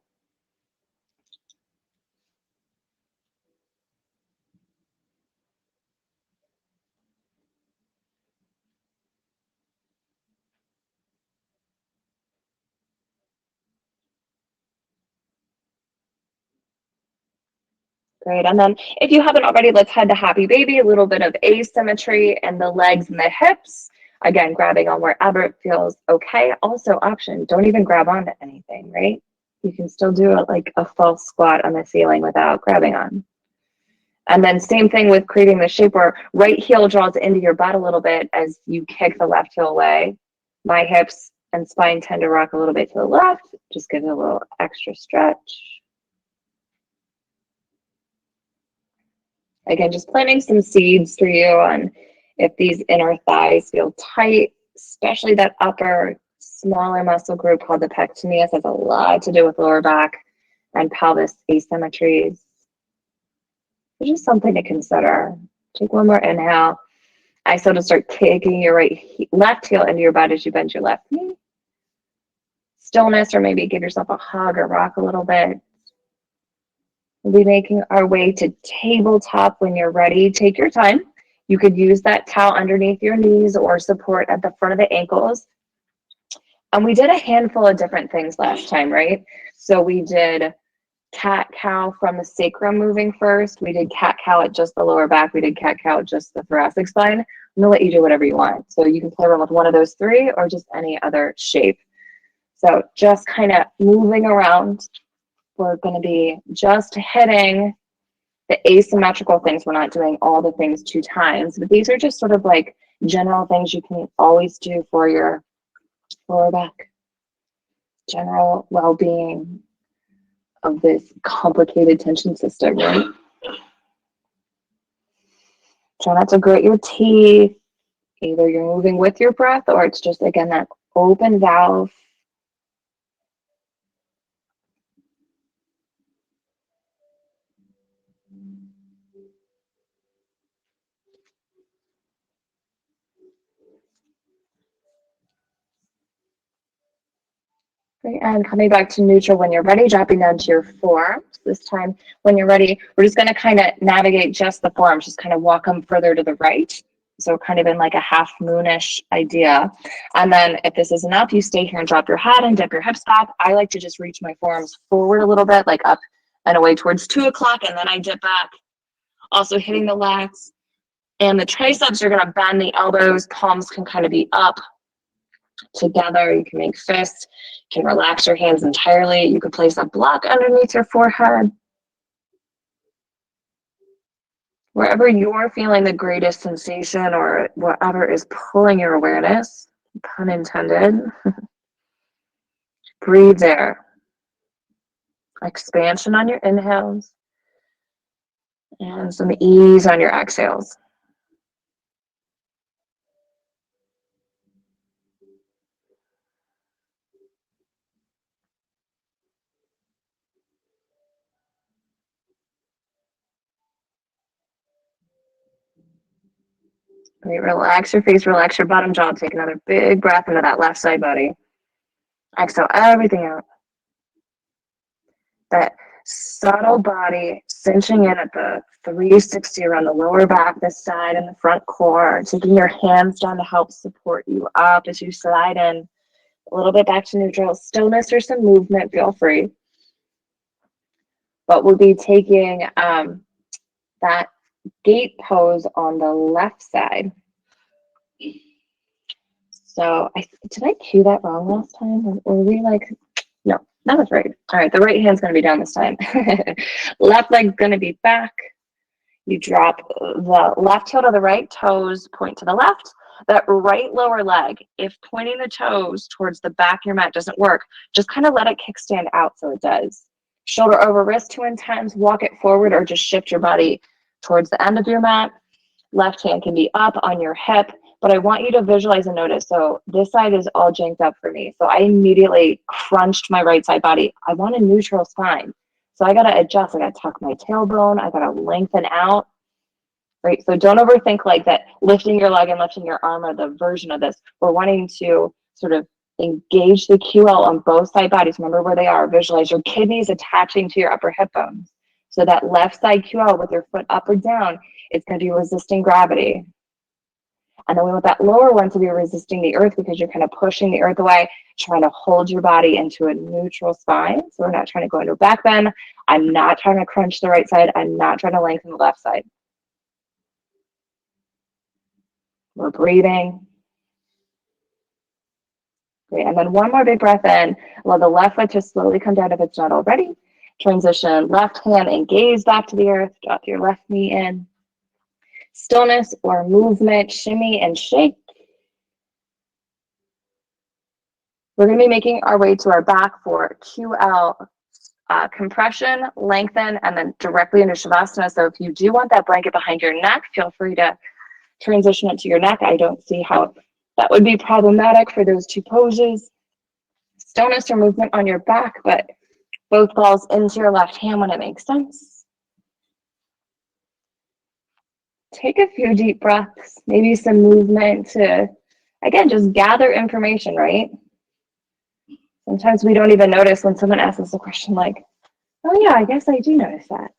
Great. And then if you haven't already, let's head to happy baby, a little bit of asymmetry in the legs and the hips. Again, grabbing on wherever it feels okay. Also, option, don't even grab onto anything, right? You can still do it like a false squat on the ceiling without grabbing on. And then same thing with creating the shape where right heel draws into your butt a little bit as you kick the left heel away. My hips and spine tend to rock a little bit to the left. Just give it a little extra stretch. Again, just planting some seeds for you on if these inner thighs feel tight, especially that upper smaller muscle group called the pectineus has a lot to do with lower back and pelvis asymmetries. It's just something to consider. Take one more inhale. Exhale to start kicking your left heel into your butt as you bend your left knee. Stillness, or maybe give yourself a hug or rock a little bit. We'll be making our way to tabletop when you're ready. Take your time. You could use that towel underneath your knees or support at the front of the ankles. And we did a handful of different things last time, right? So we did cat-cow from the sacrum moving first. We did cat-cow at just the lower back. We did cat-cow at just the thoracic spine. I'm gonna let you do whatever you want. So you can play around with one of those three or just any other shape. So just kind of moving around. We're going to be just hitting the asymmetrical things. We're not doing all the things 2 times, but these are just sort of like general things you can always do for your lower back. General well-being of this complicated tension system, right? Try not to grit your teeth. Either you're moving with your breath or it's just, again, that open valve. Great. And coming back to neutral when you're ready, dropping down to your forearms. This time, when you're ready, we're just going to kind of navigate just the forearms, just kind of walk them further to the right. So kind of in like a half moonish idea. And then if this is enough, you stay here and drop your head and dip your hips back. I like to just reach my forearms forward a little bit, like up and away towards 2 o'clock, and then I dip back. Also hitting the lats and the triceps, you're going to bend the elbows. Palms can kind of be up together. You can make fists. You can relax your hands entirely. You could place a block underneath your forehead. Wherever you're feeling the greatest sensation or whatever is pulling your awareness, pun intended, breathe there. Expansion on your inhales and some ease on your exhales. Great. Relax your face, relax your bottom jaw. Take another big breath into that left side body. Exhale everything out. That subtle body cinching in at the 360 around the lower back, the side, and the front core. Taking your hands down to help support you up as you slide in a little bit back to neutral. Stillness or some movement, feel free. But we'll be taking that gate pose on the left side. So did I cue that wrong last time? Or were we like, no, that was right. All right, the right hand's going to be down this time. Left leg's going to be back. You drop the left heel to the right, toes point to the left. That right lower leg, if pointing the toes towards the back of your mat doesn't work, just kind of let it kickstand out so it does. Shoulder over wrist 2 times, walk it forward or just shift your body towards the end of your mat. Left hand can be up on your hip, but I want you to visualize and notice. So this side is all janked up for me. So I immediately crunched my right side body. I want a neutral spine. So I got to adjust. I got to tuck my tailbone. I got to lengthen out. Right. So don't overthink like that. Lifting your leg and lifting your arm are the version of this. We're wanting to sort of engage the QL on both side bodies. Remember where they are. Visualize your kidneys attaching to your upper hip bones. So that left side QL with your foot up or down, it's going to be resisting gravity. And then we want that lower one to be resisting the earth because you're kind of pushing the earth away, trying to hold your body into a neutral spine. So we're not trying to go into a back bend. I'm not trying to crunch the right side. I'm not trying to lengthen the left side. We're breathing. Great. And then one more big breath in. Allow the left foot to slowly come down if it's not already. Transition left hand and gaze back to the earth. Drop your left knee in. Stillness or movement, shimmy and shake. We're going to be making our way to our back for QL compression, lengthen, and then directly into Shavasana. So if you do want that blanket behind your neck, feel free to transition it to your neck. I don't see how that would be problematic for those two poses. Stillness or movement on your back, but both balls into your left hand when it makes sense. Take a few deep breaths, maybe some movement to, again, just gather information, right? Sometimes we don't even notice when someone asks us a question like, oh yeah, I guess I do notice that.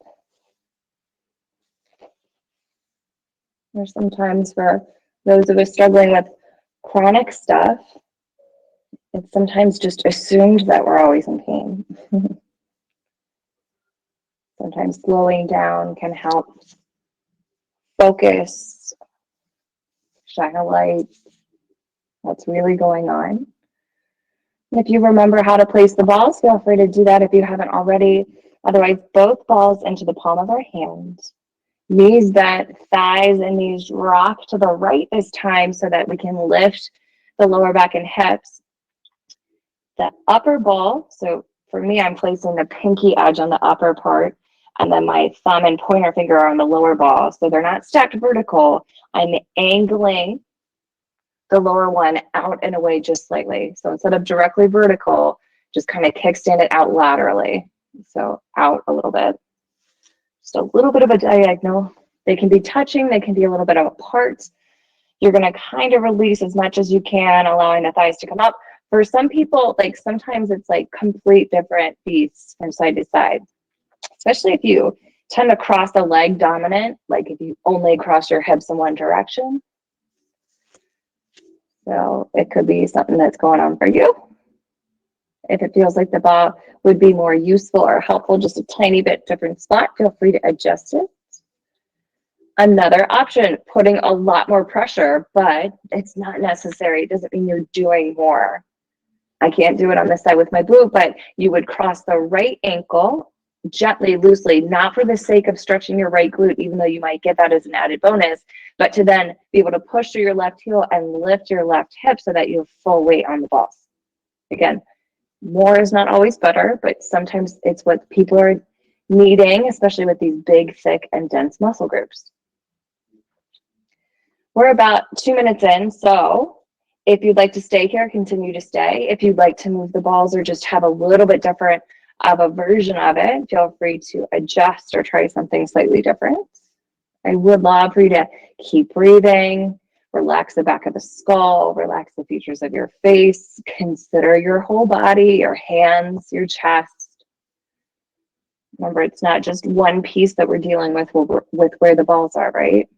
Or sometimes for those of us struggling with chronic stuff, it's sometimes just assumed that we're always in pain. Sometimes slowing down can help focus, shine a light, what's really going on. If you remember how to place the balls, feel free to do that if you haven't already. Otherwise, both balls into the palm of our hand. Knees bent, thighs and knees rock to the right this time so that we can lift the lower back and hips. The upper ball, so for me, I'm placing the pinky edge on the upper part, and then my thumb and pointer finger are on the lower ball. So they're not stacked vertical. I'm angling the lower one out and away just slightly. So instead of directly vertical, just kind of kickstand it out laterally. So out a little bit. Just a little bit of a diagonal. They can be touching, they can be a little bit apart. You're going to kind of release as much as you can, allowing the thighs to come up. For some people, like sometimes it's like complete different beats from side to side, especially if you tend to cross the leg dominant, like if you only cross your hips in one direction. So it could be something that's going on for you. If it feels like the ball would be more useful or helpful, just a tiny bit different spot, feel free to adjust it. Another option, putting a lot more pressure, but it's not necessary. It doesn't mean you're doing more. I can't do it on this side with my glute, but you would cross the right ankle gently, loosely, not for the sake of stretching your right glute, even though you might get that as an added bonus, but to then be able to push through your left heel and lift your left hip so that you have full weight on the balls. Again, more is not always better, but sometimes it's what people are needing, especially with these big, thick, and dense muscle groups. We're about 2 minutes in, so if you'd like to stay here, continue to stay. If you'd like to move the balls or just have a little bit different of a version of it, feel free to adjust or try something slightly different. I would love for you to keep breathing, relax the back of the skull, relax the features of your face, consider your whole body, your hands, your chest. Remember, it's not just one piece that we're dealing with where the balls are, right?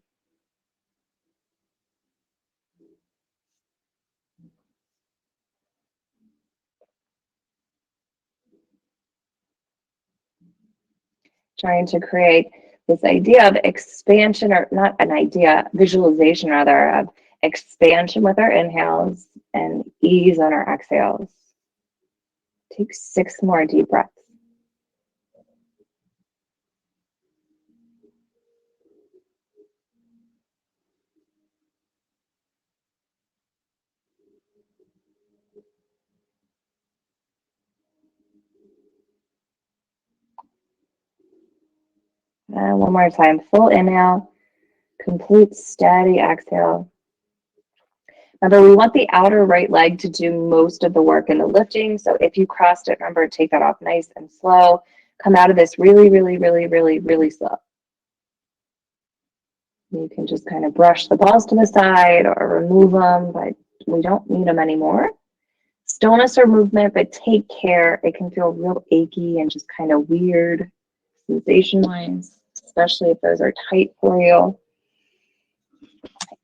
Trying to create this idea of expansion, or not an idea, visualization rather, of expansion with our inhales and ease on our exhales. Take 6 more deep breaths. And one more time, full inhale, complete steady exhale. Remember, we want the outer right leg to do most of the work in the lifting. So if you crossed it, remember, take that off nice and slow. Come out of this really, really, really, really, really slow. You can just kind of brush the balls to the side or remove them, but we don't need them anymore. Stillness or movement, but take care. It can feel real achy and just kind of weird sensation-wise, especially if those are tight for you.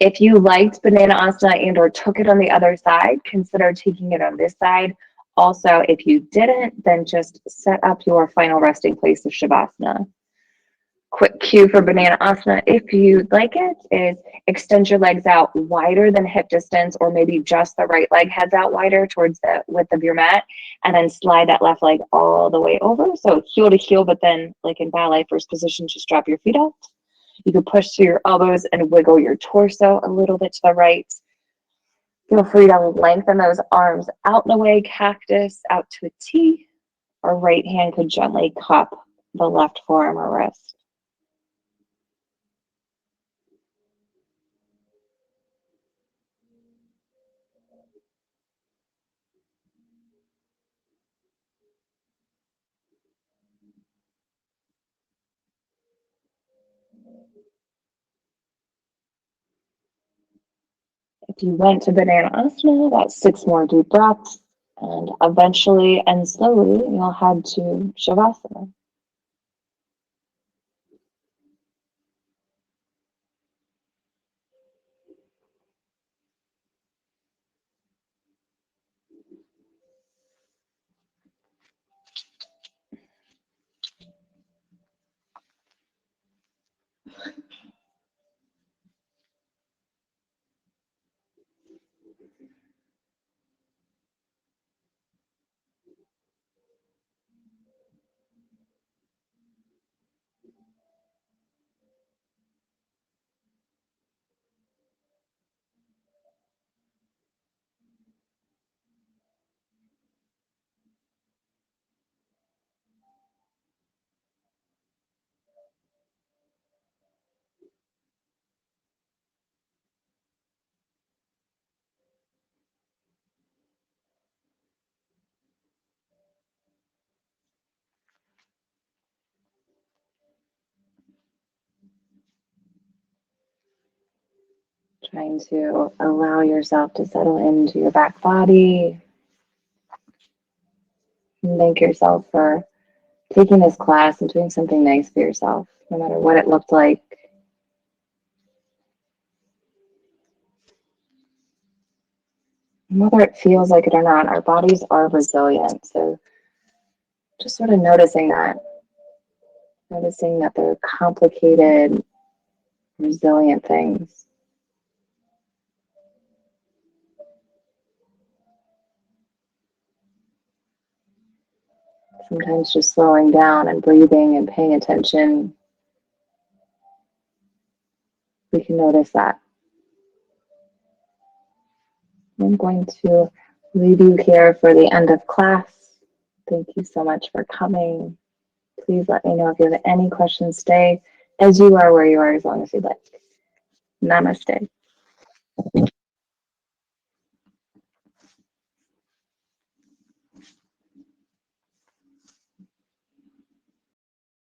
If you liked Banana Asana and or took it on the other side, consider taking it on this side. Also, if you didn't, then just set up your final resting place of Shavasana. Quick cue for Banana Asana, if you'd like it, is extend your legs out wider than hip distance, or maybe just the right leg heads out wider towards the width of your mat, and then slide that left leg all the way over. So heel to heel, but then like in ballet, first position, just drop your feet out. You can push through your elbows and wiggle your torso a little bit to the right. Feel free to lengthen those arms out the way, cactus, out to a T. Or right hand could gently cup the left forearm or wrist. If you went to Banana Asana, that's 6 more deep breaths. And eventually and slowly, you'll head to Shavasana. Trying to allow yourself to settle into your back body. Thank yourself for taking this class and doing something nice for yourself, no matter what it looked like. Whether it feels like it or not, our bodies are resilient. So just sort of noticing that they're complicated, resilient things. Sometimes just slowing down and breathing and paying attention, we can notice that. I'm going to leave you here for the end of class. Thank you so much for coming. Please let me know if you have any questions. Stay as you are where you are as long as you'd like. Namaste.